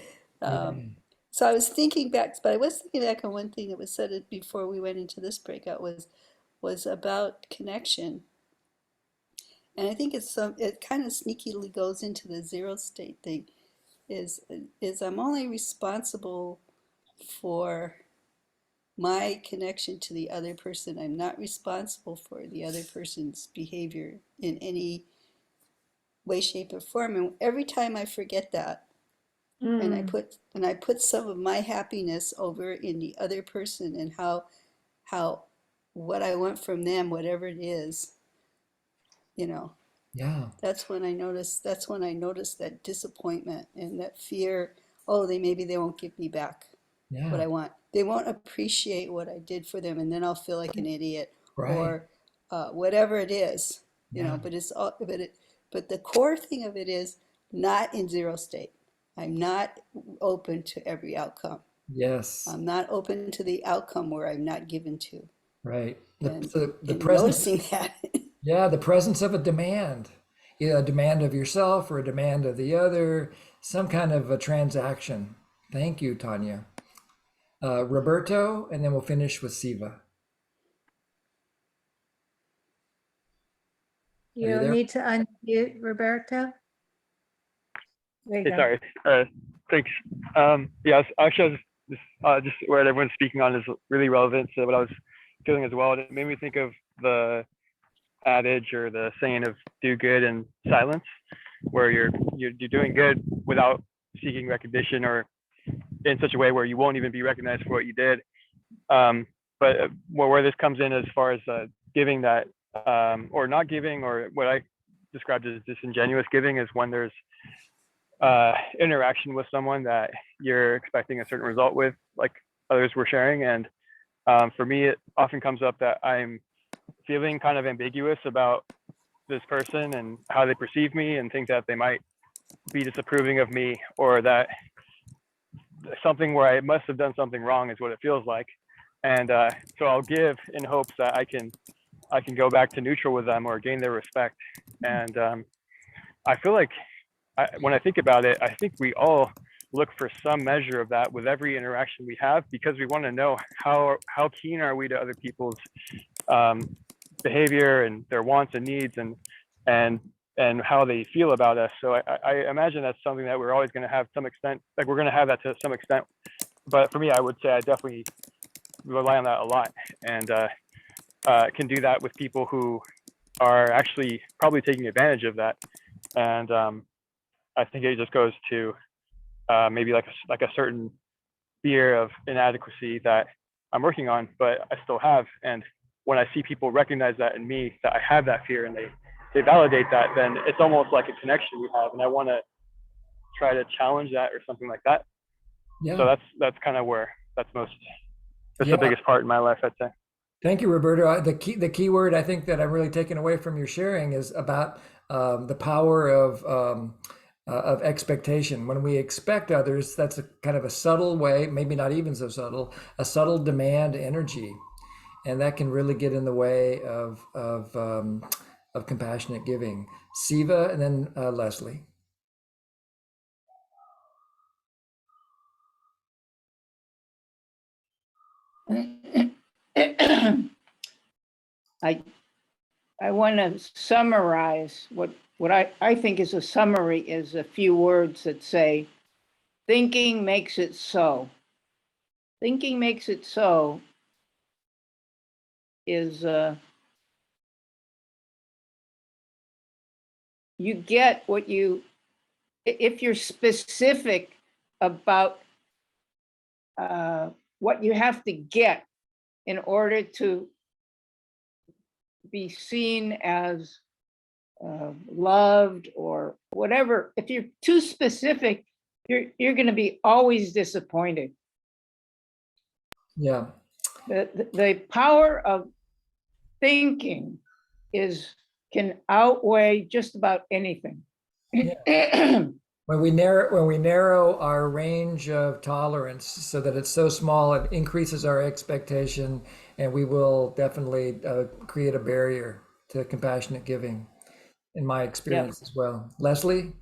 So I was thinking back, but I was thinking back on one thing that was said before we went into this breakout was about connection. And I think it kind of sneakily goes into the zero state thing, is I'm only responsible for my connection to the other person. I'm not responsible for the other person's behavior in any way, shape, or form. And every time I forget that, and I put some of my happiness over in the other person and how what I want from them, whatever it is, you know, Yeah. That's when I noticed that disappointment and that fear. Oh, maybe they won't give me back what Yeah. I want. They won't appreciate what I did for them, and then I'll feel like an idiot, Right. or whatever it is, Yeah. But but the core thing of it is not in zero state. I'm not open to every outcome. Yes. I'm not open to the outcome where I'm not given to, Right. and The presence. noticing that. Yeah, the presence of a demand, either a demand of yourself or a demand of the other, some kind of a transaction. Thank you, Tanya. Roberto, and then we'll finish with Siva. Are you You'll there? need to unmute, Roberto. There you Hey, go. sorry. Thanks. Yes, actually, I was just what everyone's speaking on is really relevant to what I was feeling as well. It made me think of the adage or the saying of "do good in silence," where you're doing good without seeking recognition, or in such a way where you won't even be recognized for what you did. But where this comes in as far as giving that, or not giving, or what I described as disingenuous giving, is when there's interaction with someone that you're expecting a certain result with, like others were sharing. And for me, it often comes up that I'm feeling kind of ambiguous about this person and how they perceive me, and think that they might be disapproving of me, or that something where I must have done something wrong is what it feels like. And so I'll give in hopes that I can go back to neutral with them or gain their respect. And I feel like when I think about it, I think we all look for some measure of that with every interaction we have, because we want to know how keen are we to other people's behavior and their wants and needs, and how they feel about us. So I imagine that's something that we're always going to have some extent, like we're going to have that to some extent. But for me, I would say I definitely rely on that a lot, and can do that with people who are actually probably taking advantage of that. And I think it just goes to maybe like a certain fear of inadequacy that I'm working on, but I still have. And when I see people recognize that in me, that I have that fear, and they validate that, then it's almost like a connection we have. And I want to try to challenge that or something like that. Yeah. So that's kind of where that's Yeah. the biggest part in my life, I'd say. Thank you, Roberto. The key word I think that I'm really taking away from your sharing is about the power of expectation. When we expect others, that's a kind of a subtle way, maybe not even so subtle, a subtle demand energy, and that can really get in the way of compassionate giving. Siva, and then Leslie. I want to summarize what I think is a summary is a few words that say, thinking makes it so. Thinking makes it so is you get what you, if you're specific about what you have to get in order to be seen as loved or whatever, if you're too specific, you're going to be always disappointed. Yeah. The power of thinking can outweigh just about anything. Yeah. When we narrow our range of tolerance so that it's so small, it increases our expectation, and we will definitely create a barrier to compassionate giving, in my experience as well. Leslie?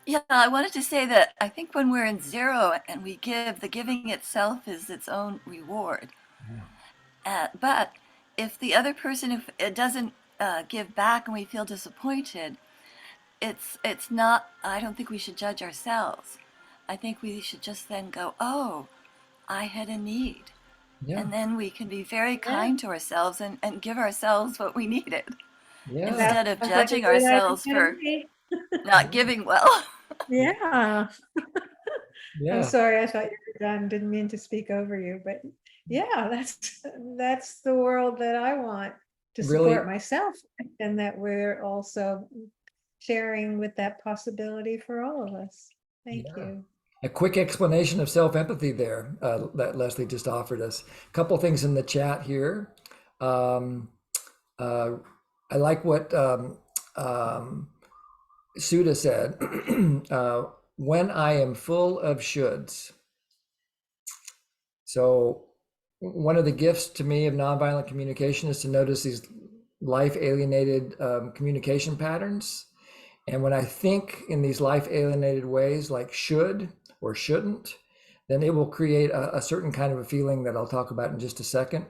Yeah, I wanted to say that I think when we're in zero and we give, the giving itself is its own reward. But if the other person, if it doesn't give back and we feel disappointed, it's not. I don't think we should judge ourselves. I think we should just then go, oh, I had a need. Yeah. And then we can be very kind to ourselves and give ourselves what we needed. Yeah. Instead of Sounds like a judging good ourselves for idea. not giving well. Yeah. I'm Yeah, sorry, I thought you were done. Didn't mean to speak over you, but yeah, that's the world that I want to really, support myself, and that we're also sharing with that possibility for all of us. Thank yeah. you. A quick explanation of self-empathy there that Leslie just offered us. A couple things in the chat here. Um, uh, I like what Sudha said. When I am full of shoulds. So one of the gifts to me of nonviolent communication is to notice these life alienated communication patterns. And when I think in these life alienated ways, like should or shouldn't, then it will create a certain kind of a feeling that I'll talk about in just a second.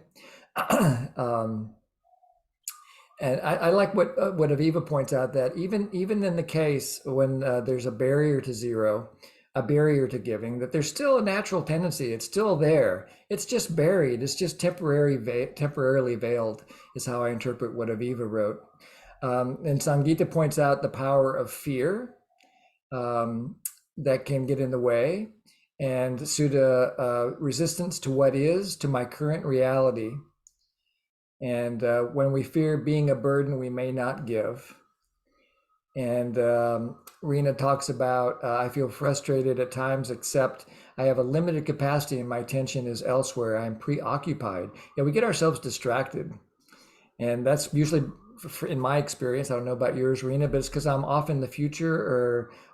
And I like what Aviva points out, that even in the case when there's a barrier to zero, a barrier to giving, that there's still a natural tendency. It's still there. It's just buried. It's just temporarily veiled, is how I interpret what Aviva wrote. And Sangita points out the power of fear that can get in the way, and Sudha, resistance to what is, to my current reality. And when we fear being a burden, we may not give. And Rena talks about, I feel frustrated at times, except I have a limited capacity and my attention is elsewhere. I'm preoccupied. Yeah, we get ourselves distracted. And that's usually, in my experience, I don't know about yours, Rena, but it's because I'm off in the future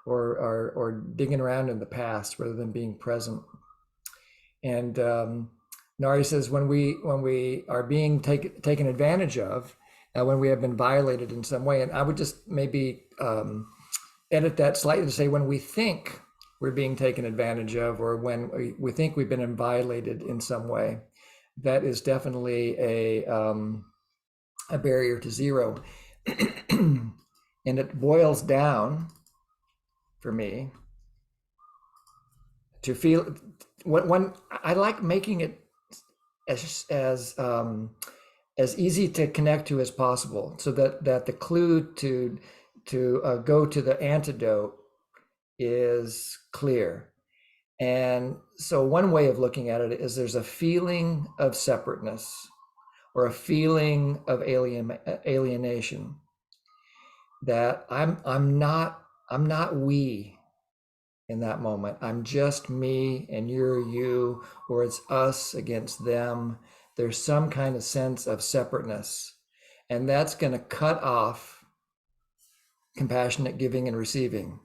or digging around in the past rather than being present. And Nari says, when we are being taken advantage of, when we have been violated in some way, and I would just maybe edit that slightly to say when we think we're being taken advantage of, or when we think we've been violated in some way, that is definitely a barrier to zero. And it boils down for me to feel when I like making it as easy to connect to as possible, so that the clue to go to the antidote is clear. And so one way of looking at it is there's a feeling of separateness or a feeling of alienation, that I'm not we in that moment. I'm just me and you're you, or it's us against them. There's some kind of sense of separateness, and that's going to cut off compassionate giving and receiving,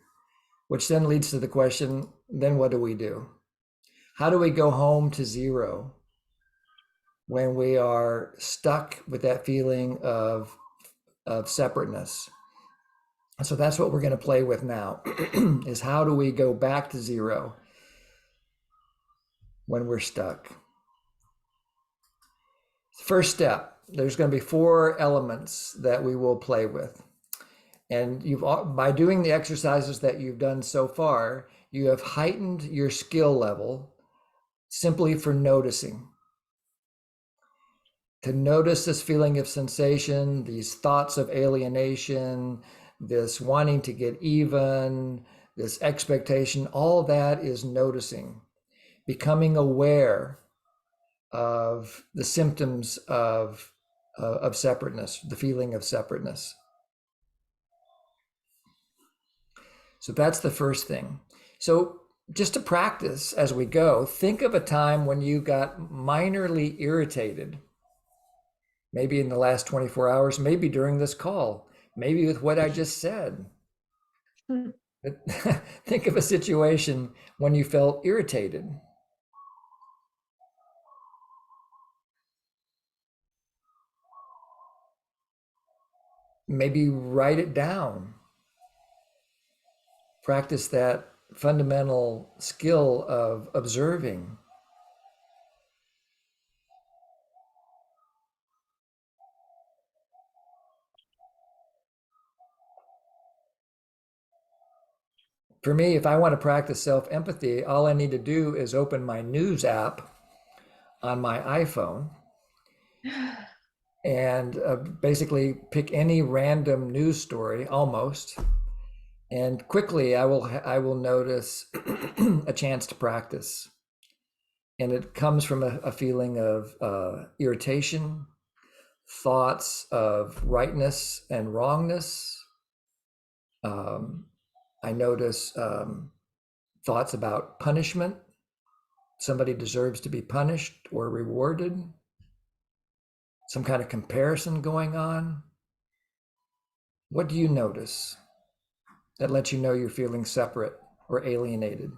which then leads to the question, then what do we do? How do we go home to zero when we are stuck with that feeling of separateness? So that's what we're going to play with now, is how do we go back to zero when we're stuck? First step, there's going to be 4 elements that we will play with. And by doing the exercises that you've done so far, you have heightened your skill level simply for noticing. To notice this feeling of sensation, these thoughts of alienation, this wanting to get even, this expectation, all that is noticing, becoming aware of the symptoms of separateness, the feeling of separateness. So that's the first thing. So just to practice as we go, think of a time when you got minorly irritated, maybe in the last 24 hours, maybe during this call, maybe with what I just said. Think of a situation when you felt irritated. Maybe write it down. Practice that fundamental skill of observing. For me, if I want to practice self-empathy, all I need to do is open my news app on my iPhone and basically pick any random news story, almost, And quickly, I will notice a chance to practice. And it comes from a feeling of irritation, thoughts of rightness and wrongness. I notice thoughts about punishment. Somebody deserves to be punished or rewarded. Some kind of comparison going on. What do you notice that lets you know you're feeling separate or alienated?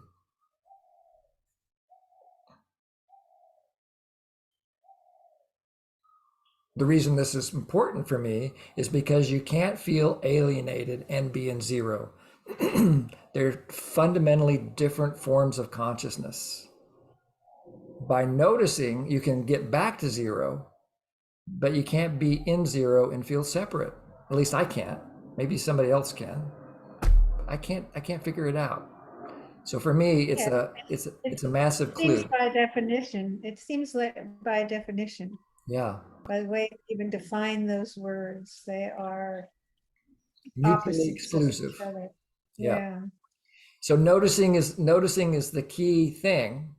The reason this is important for me is because you can't feel alienated and be in zero. They're fundamentally different forms of consciousness. By noticing, you can get back to zero, but you can't be in zero and feel separate. At least I can't. Maybe somebody else can. I can't figure it out. So for me, it's a massive Seems clue. by definition, it seems like by definition, Yeah. by the way you even define those words, they are Mutually opposites of each exclusive. other. Yeah. Yeah. So noticing is the key thing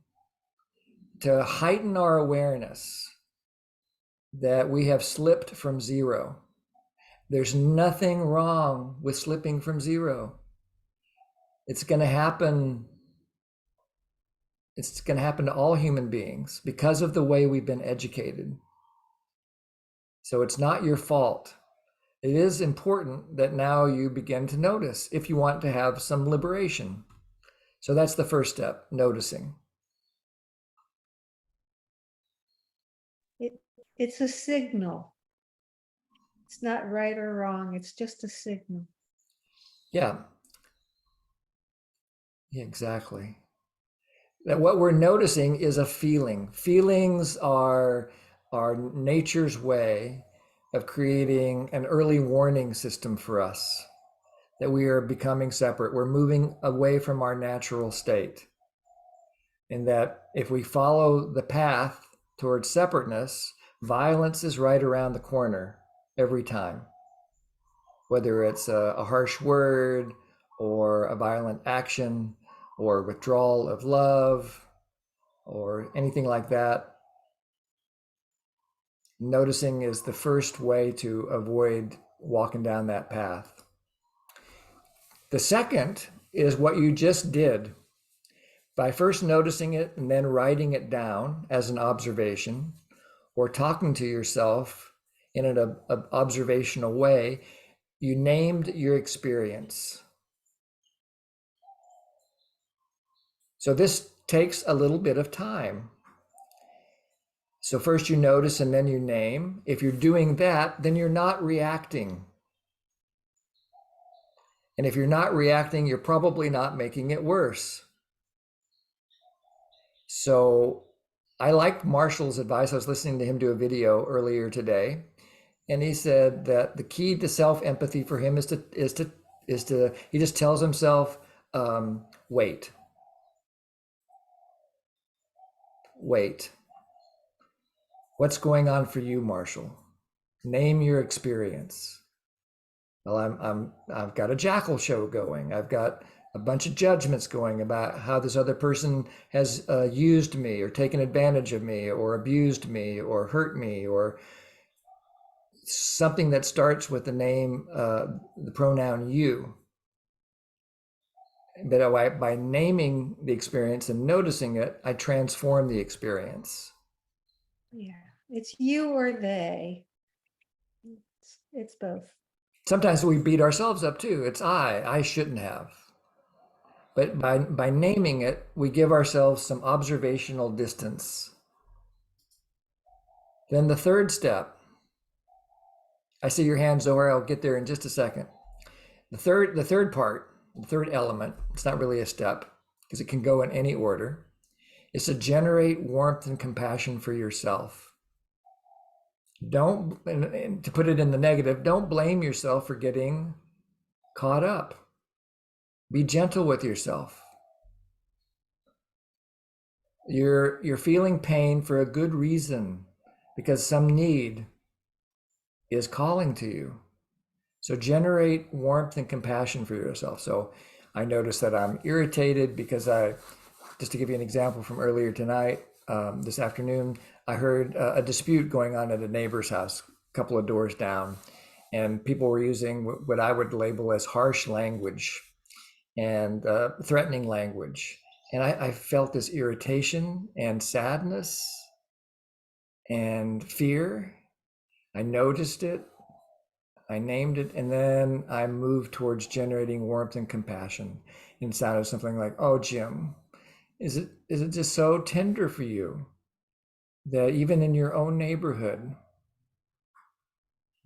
to heighten our awareness that we have slipped from zero. There's nothing wrong with slipping from zero. It's going to happen. It's going to happen to all human beings because of the way we've been educated. So it's not your fault. It is important that now you begin to notice if you want to have some liberation. So that's the first step, noticing. It's a signal. It's not right or wrong. It's just a signal. Yeah. Yeah, exactly. That what we're noticing is a feeling. Feelings are nature's way of creating an early warning system for us that we are becoming separate. We're moving away from our natural state. And that if we follow the path towards separateness, violence is right around the corner every time. Whether it's a harsh word or a violent action or withdrawal of love or anything like that, noticing is the first way to avoid walking down that path. The second is what you just did. By first noticing it and then writing it down as an observation or talking to yourself in an observational way, you named your experience. So this takes a little bit of time. So first you notice and then you name. If you're doing that, then you're not reacting. And if you're not reacting, you're probably not making it worse. So I like Marshall's advice. I was listening to him do a video earlier today, and he said that the key to self-empathy for him is to he just tells himself, wait. What's going on for you, Marshall? Name your experience. Well, I've got a jackal show going. I've got a bunch of judgments going about how this other person has used me or taken advantage of me or abused me or hurt me or something that starts with the name, the pronoun you. But by naming the experience and noticing it, I transform the experience. Yeah. It's you or they. It's both. Sometimes we beat ourselves up too. It's I shouldn't have. But by naming it, we give ourselves some observational distance. Then the third step, I see your hand, Zohar, I'll get there in just a second. The third part, the third element, it's not really a step because it can go in any order, is to generate warmth and compassion for yourself. Don't, and to put it in the negative, don't blame yourself for getting caught up. Be gentle with yourself. You're feeling pain for a good reason because some need is calling to you. So generate warmth and compassion for yourself. So I notice that I'm irritated because just to give you an example from earlier tonight, this afternoon, I heard a dispute going on at a neighbor's house, a couple of doors down, and people were using what I would label as harsh language and threatening language. And I felt this irritation and sadness and fear. I noticed it, I named it, and then I moved towards generating warmth and compassion. And it sounded something like, "Oh, Jim, is it just so tender for you that even in your own neighborhood,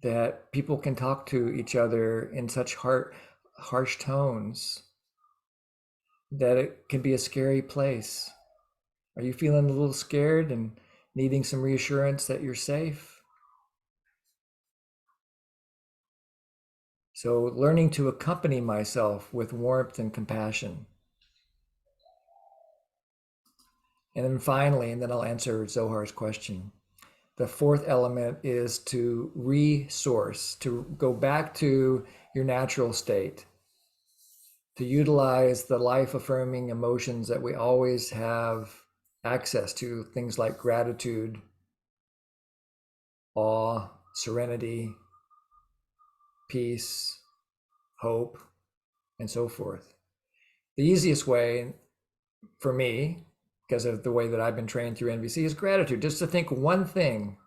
that people can talk to each other in such harsh tones, that it can be a scary place? Are you feeling a little scared and needing some reassurance that you're safe?" So learning to accompany myself with warmth and compassion. And then finally, and then I'll answer Zohar's question, the fourth element is to resource, to go back to your natural state, to utilize the life-affirming emotions that we always have access to, things like gratitude, awe, serenity, peace, hope, and so forth. The easiest way for me, because of the way that I've been trained through NVC, is gratitude. Just to think one thing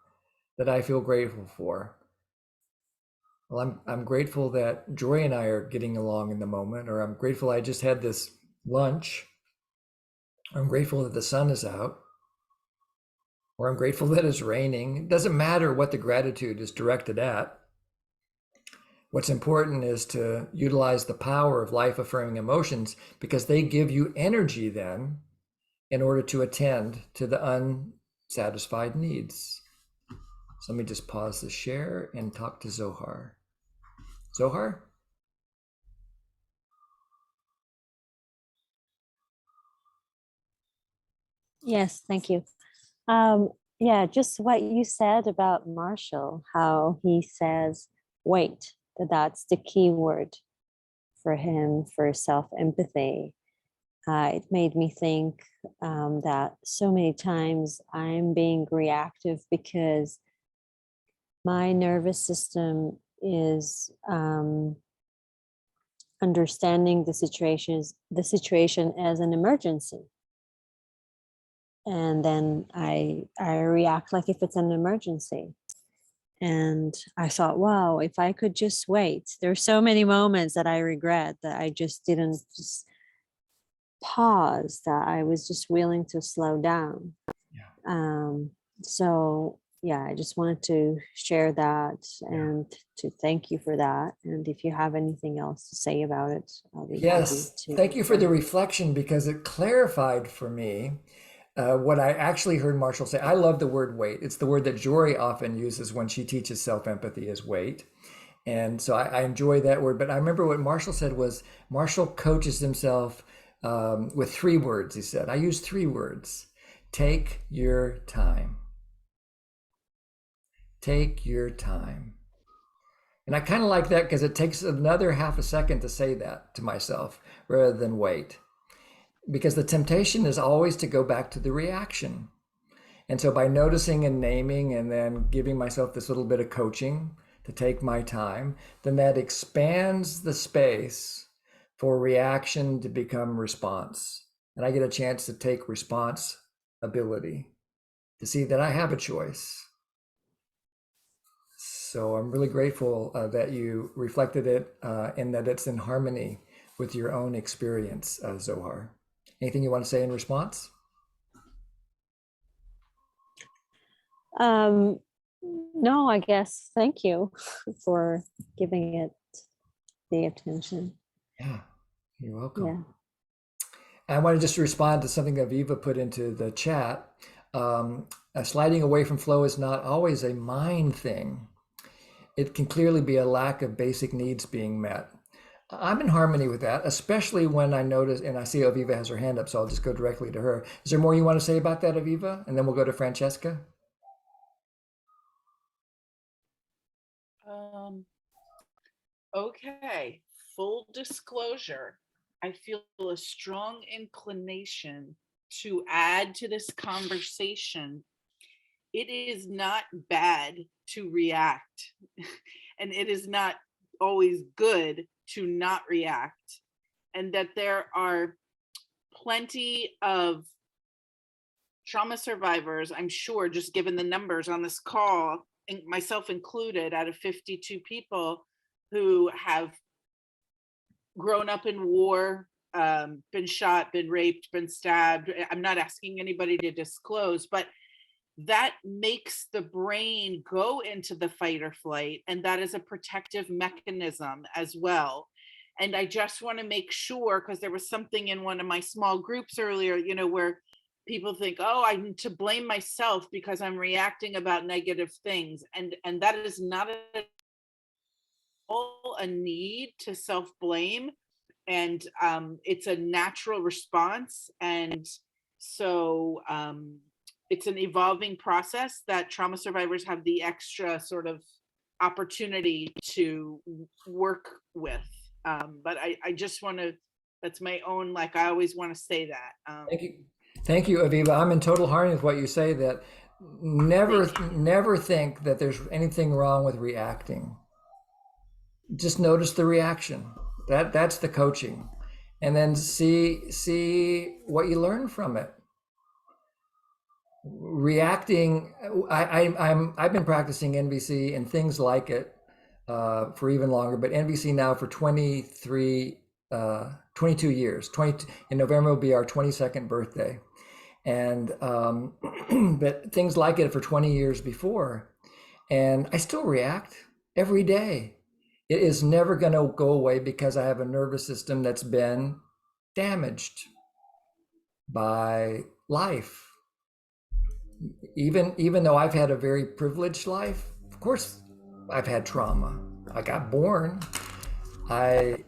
that I feel grateful for. Well, I'm grateful that Joy and I are getting along in the moment, or I'm grateful I just had this lunch. I'm grateful that the sun is out, or I'm grateful that it's raining. It doesn't matter what the gratitude is directed at. What's important is to utilize the power of life-affirming emotions, because they give you energy then in order to attend to the unsatisfied needs. So let me just pause the share and talk to Zohar. Zohar? Yes, thank you. Yeah, just what you said about Marshall, how he says, wait, that's the key word for him for self-empathy. It made me think that so many times I'm being reactive because my nervous system is understanding the situation as an emergency. And then I react like if it's an emergency. And I thought, wow, if I could just wait. There's so many moments that I regret that I just didn't just pause, that I was just willing to slow down. So yeah, I just wanted to share that and to thank you for that. And if you have anything else to say about it, I'll be happy to. Thank you for the reflection, because it clarified for me what I actually heard Marshall say. I love the word wait. It's the word that Jory often uses when she teaches self-empathy, is wait. And so I enjoy that word. But I remember what Marshall said was, Marshall coaches himself with 3 words. He said, I use 3 words. Take your time. Take your time. And I kind of like that, because it takes another half a second to say that to myself rather than wait. Because the temptation is always to go back to the reaction. And so by noticing and naming and then giving myself this little bit of coaching to take my time, then that expands the space for reaction to become response. And I get a chance to take responsibility, to see that I have a choice. So I'm really grateful that you reflected it and that it's in harmony with your own experience, Zohar. Anything you want to say in response? No, I guess. Thank you for giving it the attention. Yeah, you're welcome. Yeah. I want to just respond to something that Viva put into the chat. Sliding away from flow is not always a mind thing. It can clearly be a lack of basic needs being met. I'm in harmony with that, especially when I notice, and I see Aviva has her hand up, so I'll just go directly to her. Is there more you want to say about that, Aviva? And then we'll go to Francesca. Okay, full disclosure, I feel a strong inclination to add to this conversation. It is not bad to react, and it is not always good to not react, and that there are plenty of trauma survivors, I'm sure, just given the numbers on this call, myself included, out of 52 people who have grown up in war, been shot, been raped, been stabbed. I'm not asking anybody to disclose, but that makes the brain go into the fight or flight, and that is a protective mechanism as well. And I just want to make sure, because there was something in one of my small groups earlier, where people think, oh, I need to blame myself because I'm reacting about negative things, and that is not a need to self-blame, and it's a natural response. And so it's an evolving process that trauma survivors have the extra sort of opportunity to work with. But I just want to, that's my own, like, I always want to say that. Thank you, Aviva. I'm in total harmony with what you say, that never think that there's anything wrong with reacting. Just notice the reaction. That's the coaching. And then see what you learn from it. Reacting, I've been practicing NVC and things like it for even longer, but NVC now for 22 years. In November will be our 22nd birthday. And but things like it for 20 years before, and I still react every day. It is never going to go away because I have a nervous system that's been damaged by life. Even though I've had a very privileged life, of course I've had trauma. I got born. I've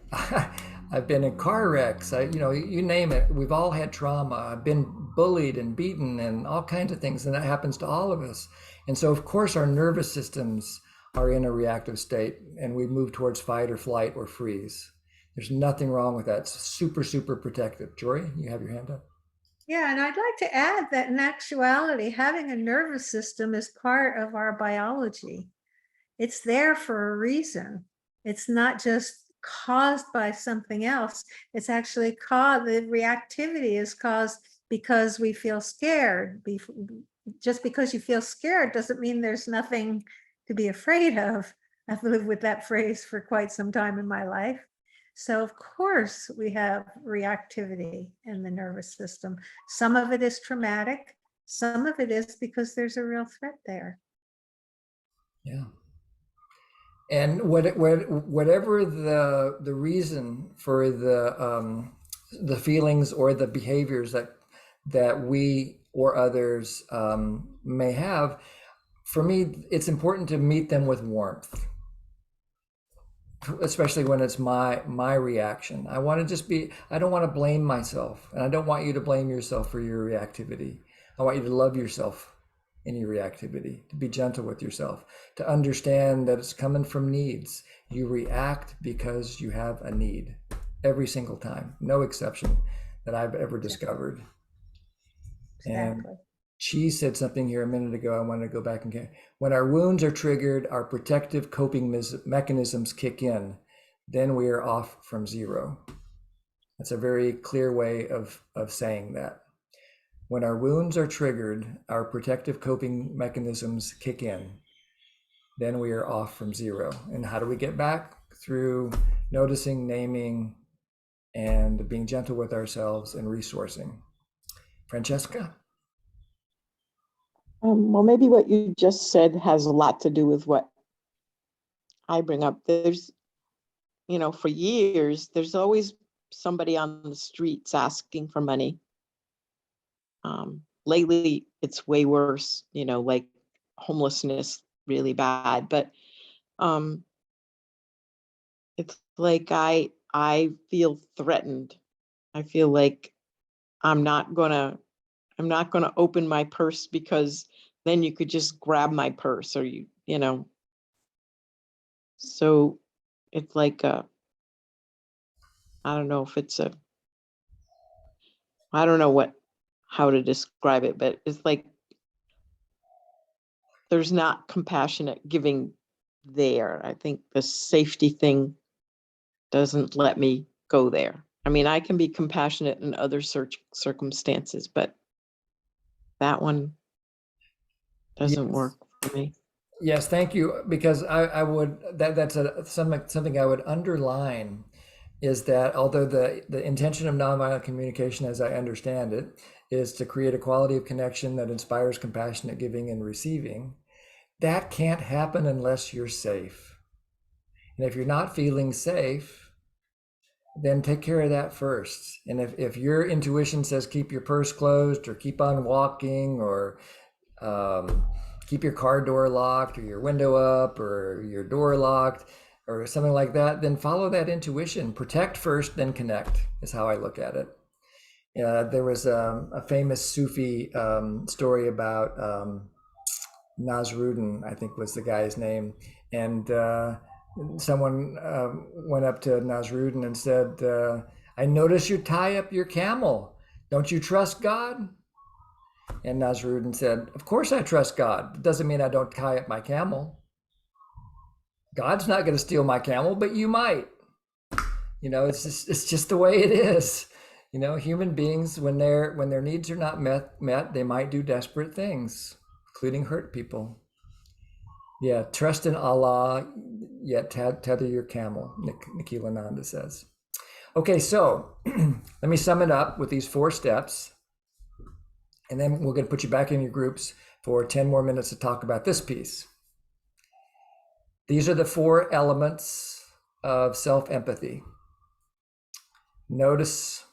been in car wrecks. You name it. We've all had trauma. I've been bullied and beaten and all kinds of things, and that happens to all of us. And so, of course, our nervous systems are in a reactive state, and we move towards fight or flight or freeze. There's nothing wrong with that. It's super, super protective. Jory, you have your hand up. Yeah, and I'd like to add that in actuality, having a nervous system is part of our biology. It's there for a reason. It's not just caused by something else. It's actually the reactivity is caused because we feel scared. Just because you feel scared doesn't mean there's nothing to be afraid of. I've lived with that phrase for quite some time in my life. So of course we have reactivity in the nervous system. Some of it is traumatic. Some of it is because there's a real threat there. Yeah. And whatever the reason for the feelings or the behaviors that we or others may have, for me, it's important to meet them with warmth, especially when it's my reaction. I want to just be, I don't want to blame myself, and I don't want you to blame yourself for your reactivity. I want you to love yourself in your reactivity, to be gentle with yourself, to understand that it's coming from needs. You react because you have a need every single time, no exception that I've ever discovered. Exactly. And she said something here a minute ago. I want to go back and get, when our wounds are triggered, our protective coping mechanisms kick in, then we are off from zero. That's a very clear way of saying that. When our wounds are triggered, our protective coping mechanisms kick in, then we are off from zero. And how do we get back? Through noticing, naming, and being gentle with ourselves and resourcing. Francesca? Well, maybe what you just said has a lot to do with what I bring up. There's, for years, there's always somebody on the streets asking for money. Lately, it's way worse, like homelessness, really bad. But it's like I feel threatened. I feel like I'm not gonna open my purse because then you could just grab my purse, or you know. So it's like a, I don't know if it's a, I don't know how to describe it, but it's like there's not compassionate giving there. I think the safety thing doesn't let me go there. I mean, I can be compassionate in other circumstances, but that one doesn't Yes. work for me. Yes, thank you. Because I would that's something I would underline is that although the intention of nonviolent communication, as I understand it, is to create a quality of connection that inspires compassionate giving and receiving, that can't happen unless you're safe. And if you're not feeling safe, then take care of that first. And if your intuition says keep your purse closed or keep on walking or keep your car door locked or your window up or your door locked or something like that, then follow that intuition. Protect first, then connect is how I look at it. There was a famous Sufi story about Nasruddin, I think was the guy's name. And someone went up to Nasruddin and said, I notice you tie up your camel. Don't you trust God? And Nasruddin said, of course I trust God. It doesn't mean I don't tie up my camel. God's not going to steal my camel, but you might. It's just the way it is. Human beings, when their needs are not met, they might do desperate things, including hurt people. Yeah, trust in Allah, yet tether your camel, Nikhilananda says. Okay, so let me sum it up with these 4 steps. And then we're going to put you back in your groups for 10 more minutes to talk about this piece. These are the 4 elements of self-empathy. Notice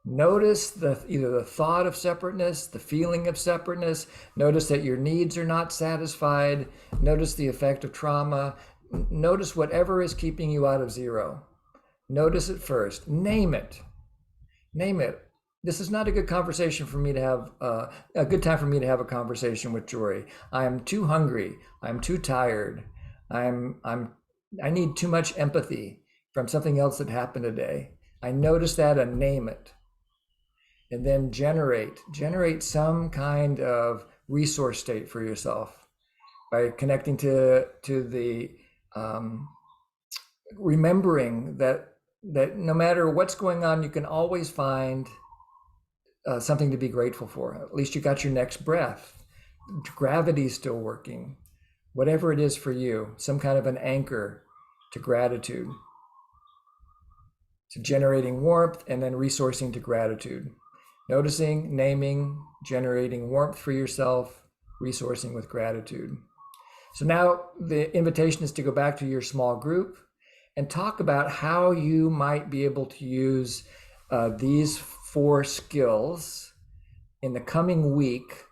either the thought of separateness, the feeling of separateness. Notice that your needs are not satisfied. Notice the effect of trauma. Notice whatever is keeping you out of zero. Notice it first. Name it. Name it. This is not a good conversation for me to have, a good time for me to have a conversation with Jory. I am too hungry. I'm too tired. I need too much empathy from something else that happened today. I notice that and name it. And then generate some kind of resource state for yourself by connecting to the remembering that no matter what's going on, you can always find something to be grateful for. At least you got your next breath. Gravity's still working. Whatever it is for you, some kind of an anchor to gratitude, to generating warmth and then resourcing to gratitude. Noticing, naming, generating warmth for yourself, resourcing with gratitude. So now the invitation is to go back to your small group and talk about how you might be able to use these 4 skills in the coming week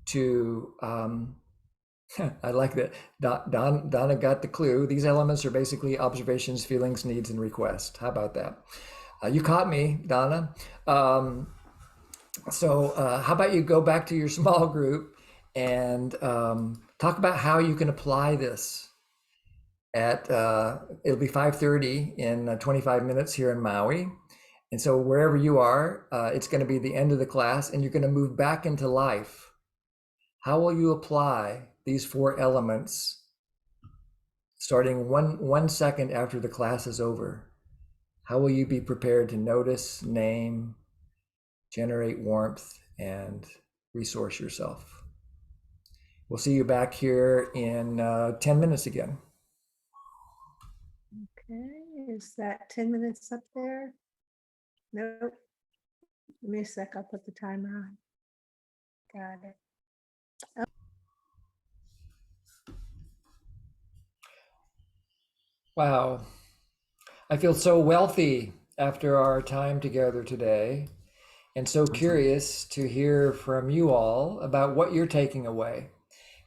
to, I like that. Donna got the clue. These elements are basically observations, feelings, needs, and requests. How about that? You caught me, Donna. So how about you go back to your small group and talk about how you can apply this at, it'll be 5:30 in 25 minutes here in Maui. And so wherever you are, it's going to be the end of the class and you're going to move back into life. How will you apply these 4 elements starting one second after the class is over? How will you be prepared to notice, name, generate warmth, and resource yourself? We'll see you back here in 10 minutes again. Okay, is that 10 minutes up there? Nope. Give me a sec, I'll put the timer on. Got it. Wow. I feel so wealthy after our time together today, and so curious to hear from you all about what you're taking away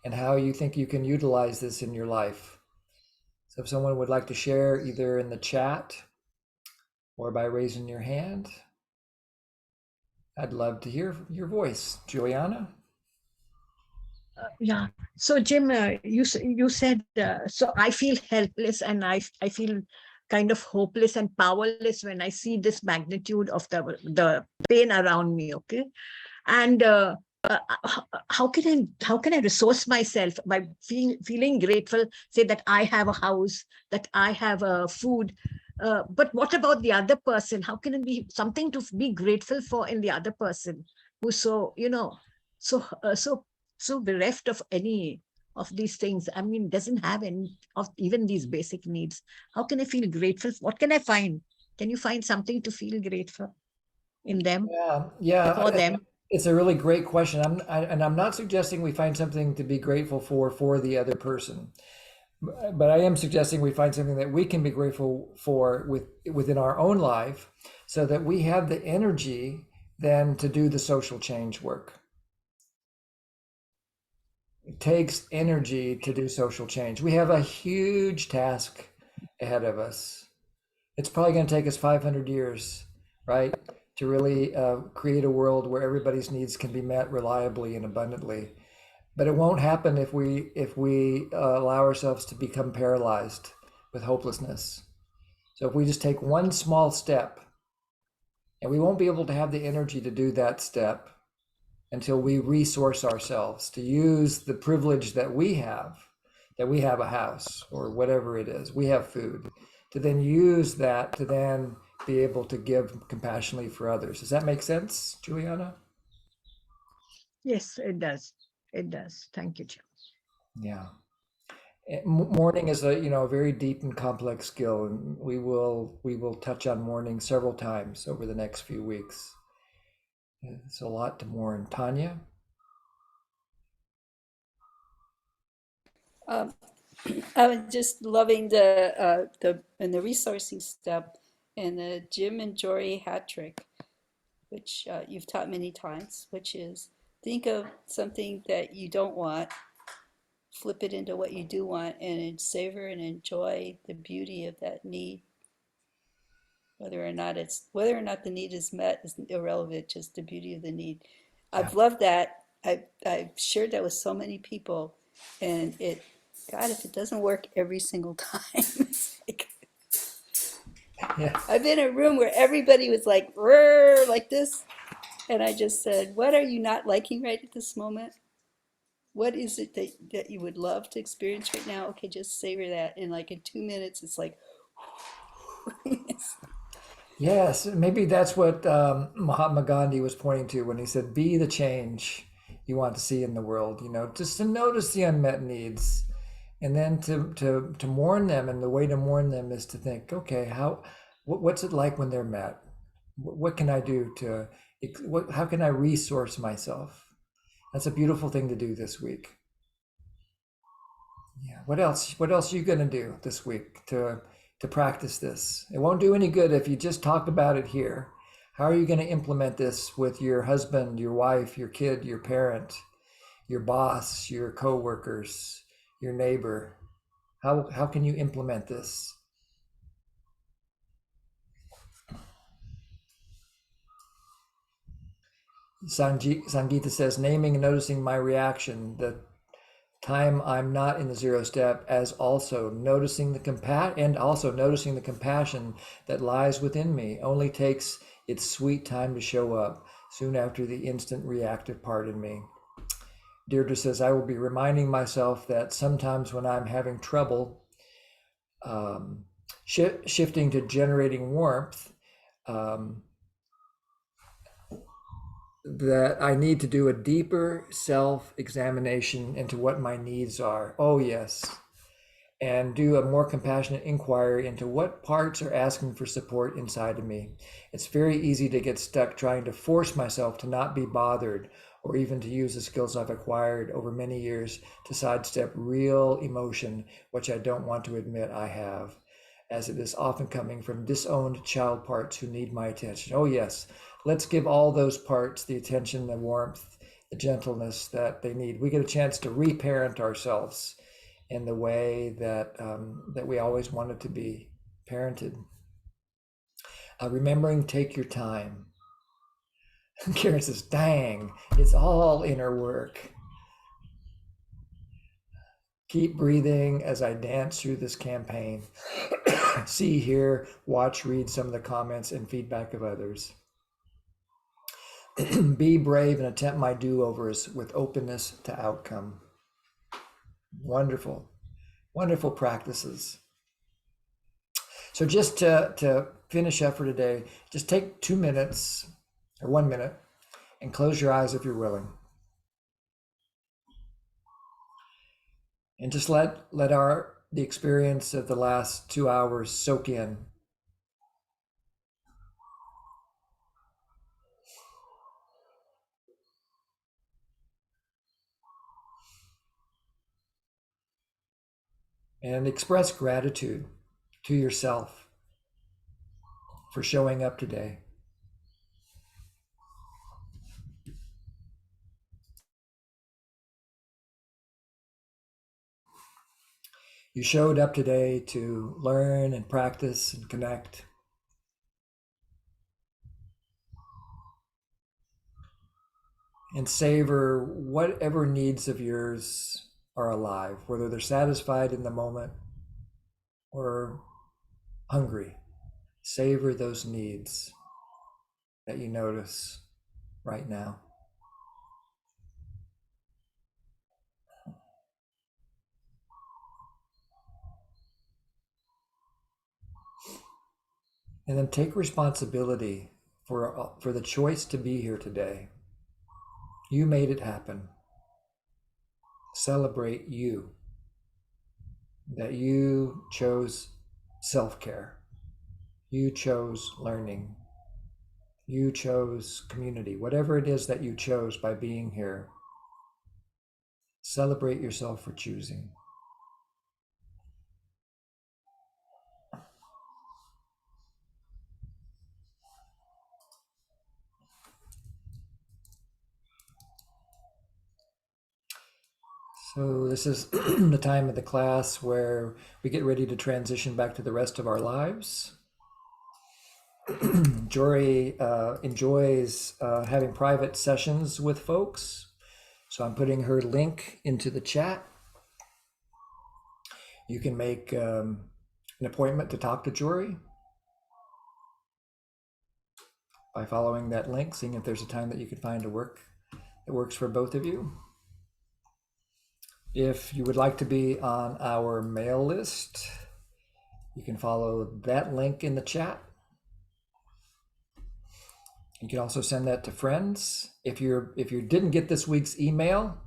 and how you think you can utilize this in your life. So if someone would like to share either in the chat or by raising your hand, I'd love to hear your voice. Juliana? Yeah. So Jim, you said so. I feel helpless, and I feel kind of hopeless and powerless when I see this magnitude of the pain around me. Okay, and how can I resource myself by feeling grateful? Say that I have a house, that I have food. But what about the other person? How can it be something to be grateful for in the other person who's so so so bereft of any of these things? I mean, doesn't have any of even these basic needs. How can I feel grateful? What can I find? Can you find something to feel grateful in them, for them? It's a really great question. And I'm not suggesting we find something to be grateful for the other person, but I am suggesting we find something that we can be grateful for within our own life, so that we have the energy then to do the social change work. It takes energy to do social change. We have a huge task ahead of us. It's probably going to take us 500 years, right, to really create a world where everybody's needs can be met reliably and abundantly. But it won't happen if we allow ourselves to become paralyzed with hopelessness. So if we just take one small step, and we won't be able to have the energy to do that step until we resource ourselves to use the privilege that we have a house or whatever it is, we have food, to then use that to then be able to give compassionately for others. Does that make sense, Juliana? Yes, it does. It does. Thank you, Jim. Yeah. Mourning is a very deep and complex skill, and we will touch on mourning several times over the next few weeks. It's a lot to mourn. Tanya? I was just loving the resourcing step and the Jim and Jory hat trick, which you've taught many times, which is think of something that you don't want, flip it into what you do want, and savor and enjoy the beauty of that need. Whether or not the need is met is irrelevant, just the beauty of the need. I've loved that. I've shared that with so many people, and God, if it doesn't work every single time, it's like, I've been in a room where everybody was like, "Rrr," like this, and I just said, what are you not liking right at this moment? What is it that you would love to experience right now? Okay, just savor that. And like in 2 minutes, it's like, Yes, maybe that's what Mahatma Gandhi was pointing to when he said, "Be the change you want to see in the world." Just to notice the unmet needs, and then to mourn them. And the way to mourn them is to think, okay, what's it like when they're met? What can I do how can I resource myself? That's a beautiful thing to do this week. Yeah. What else? What else are you going to do this week to practice this? It won't do any good if you just talk about it here. How are you going to implement this with your husband, your wife, your kid, your parent, your boss, your coworkers, your neighbor? How can you implement this? Sangeeta says, naming and noticing my reaction, the time I'm not in the zero step, as also noticing the compassion that lies within me only takes its sweet time to show up soon after the instant reactive part in me. Deirdre says, I will be reminding myself that sometimes when I'm having trouble shifting to generating warmth, that I need to do a deeper self-examination into what my needs are. Oh, yes. And do a more compassionate inquiry into what parts are asking for support inside of me. It's very easy to get stuck trying to force myself to not be bothered, or even to use the skills I've acquired over many years to sidestep real emotion, which I don't want to admit I have, as it is often coming from disowned child parts who need my attention. Oh, yes. Let's give all those parts the attention, the warmth, the gentleness that they need. We get a chance to reparent ourselves in the way that we always wanted to be parented. Remembering, take your time. Karen says, dang, it's all inner work. Keep breathing as I dance through this campaign. See, hear, watch, read some of the comments and feedback of others. Be brave and attempt my do-overs with openness to outcome. Wonderful, wonderful practices. So just to finish up for today, just take 2 minutes or 1 minute and close your eyes if you're willing. And just let the experience of the last 2 hours soak in. And express gratitude to yourself for showing up today. You showed up today to learn and practice and connect. And savor whatever needs of yours are alive, whether they're satisfied in the moment or hungry. Savor those needs that you notice right now. And then take responsibility for the choice to be here today. You made it happen. Celebrate you, that you chose self-care. You chose learning. You chose community. Whatever it is that you chose by being here, celebrate yourself for choosing. So this is the time of the class where we get ready to transition back to the rest of our lives. Jory enjoys having private sessions with folks. So I'm putting her link into the chat. You can make an appointment to talk to Jory by following that link, seeing if there's a time that you can find that works for both of you. If you would like to be on our mail list, you can follow that link in the chat. You can also send that to friends. If you didn't get this week's email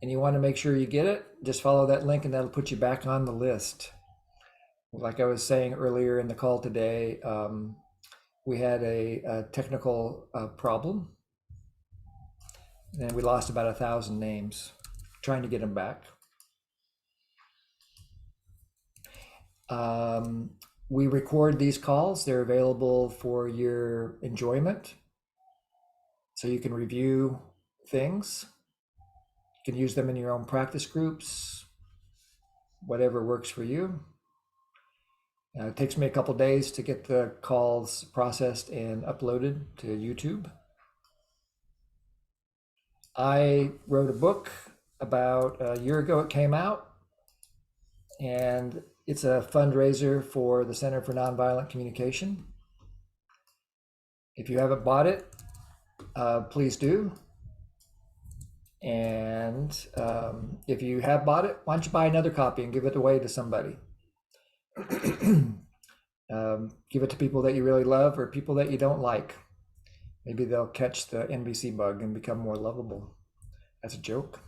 and you want to make sure you get it, just follow that link and that'll put you back on the list. Like I was saying earlier in the call today, we had a technical problem and we lost about 1,000 names trying to get them back. We record these calls. They're available for your enjoyment. So you can review things. You can use them in your own practice groups, whatever works for you. It takes me a couple days to get the calls processed and uploaded to YouTube. I wrote a book about a year ago. It came out, and it's a fundraiser for the Center for Nonviolent Communication. If you haven't bought it, please do. And if you have bought it, why don't you buy another copy and give it away to somebody? Give it to people that you really love or people that you don't like. Maybe they'll catch the NVC bug and become more lovable. That's a joke.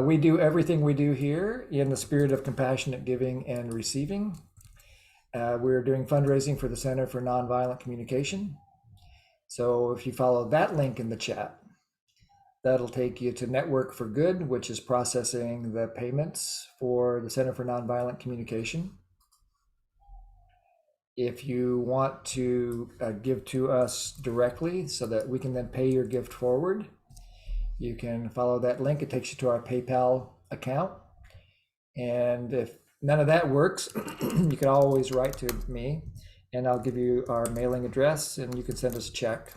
We do everything we do here in the spirit of compassionate giving and receiving. We're doing fundraising for the Center for Nonviolent Communication. So if you follow that link in the chat, that'll take you to Network for Good, which is processing the payments for the Center for Nonviolent Communication. If you want to give to us directly so that we can then pay your gift forward, you can follow that link. It takes you to our PayPal account. And if none of that works, you can always write to me and I'll give you our mailing address and you can send us a check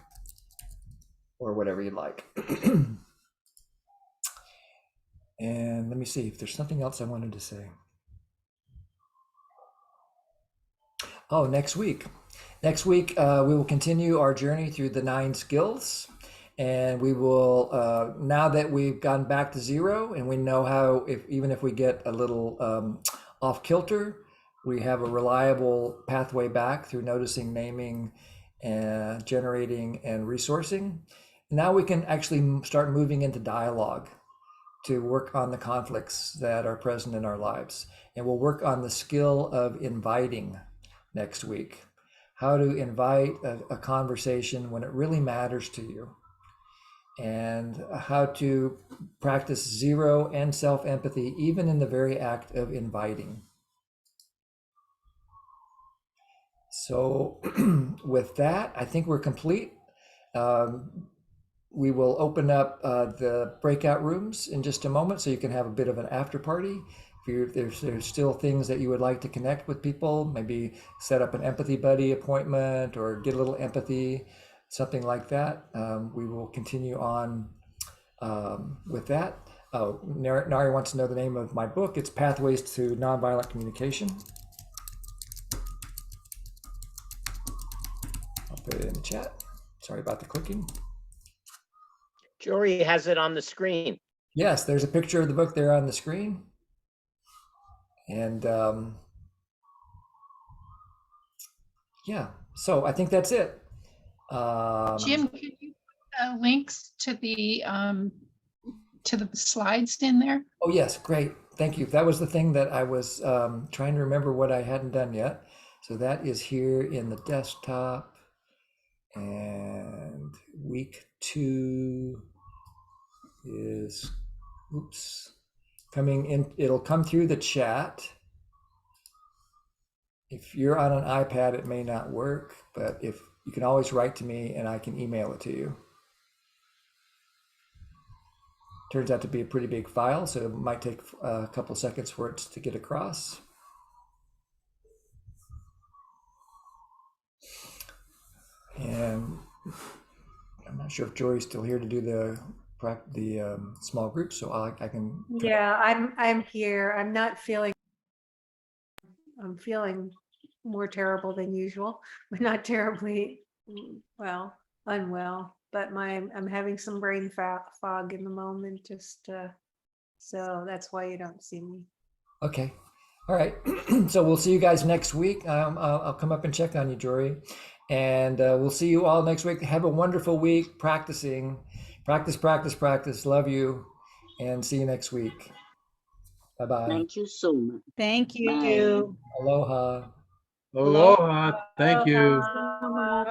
or whatever you'd like. And let me see if there's something else I wanted to say. Oh, next week. Next week, we will continue our journey through the 9 skills. And we will, now that we've gone back to 0 and we know how, even if we get a little off kilter, we have a reliable pathway back through noticing, naming, and generating and resourcing. Now we can actually start moving into dialogue to work on the conflicts that are present in our lives. And we'll work on the skill of inviting next week. How to invite a conversation when it really matters to you. And how to practice 0 and self-empathy, even in the very act of inviting. So with that, I think we're complete. We will open up the breakout rooms in just a moment so you can have a bit of an after party. If there's still things that you would like to connect with people, maybe set up an empathy buddy appointment or get a little empathy, something like that. We will continue on with that. Oh, Nari wants to know the name of my book. It's Pathways to Nonviolent Communication. I'll put it in the chat. Sorry about the clicking. Jory has it on the screen. Yes, there's a picture of the book there on the screen. And yeah, so I think that's it. Jim, can you put links to the slides in there? Oh yes, great. Thank you. That was the thing that I was trying to remember what I hadn't done yet. So that is here in the desktop. And week 2 is, oops, coming in. It'll come through the chat. If you're on an iPad, it may not work, but if you can always write to me and I can email it to you. Turns out to be a pretty big file, so it might take a couple seconds for it to get across. And I'm not sure if Jory's still here to do the small group, so I can. Yeah, I'm here. I'm not feeling. I'm feeling more terrible than usual, but not terribly unwell. But I'm having some brain fog in the moment. Just so that's why you don't see me. Okay, all right. So we'll see you guys next week. I'll come up and check on you, Jory, and we'll see you all next week. Have a wonderful week practicing. Practice. Love you, and see you next week. Bye-bye. Thank you so much. Thank you. Bye. Aloha. Aloha. Thank you. Bye.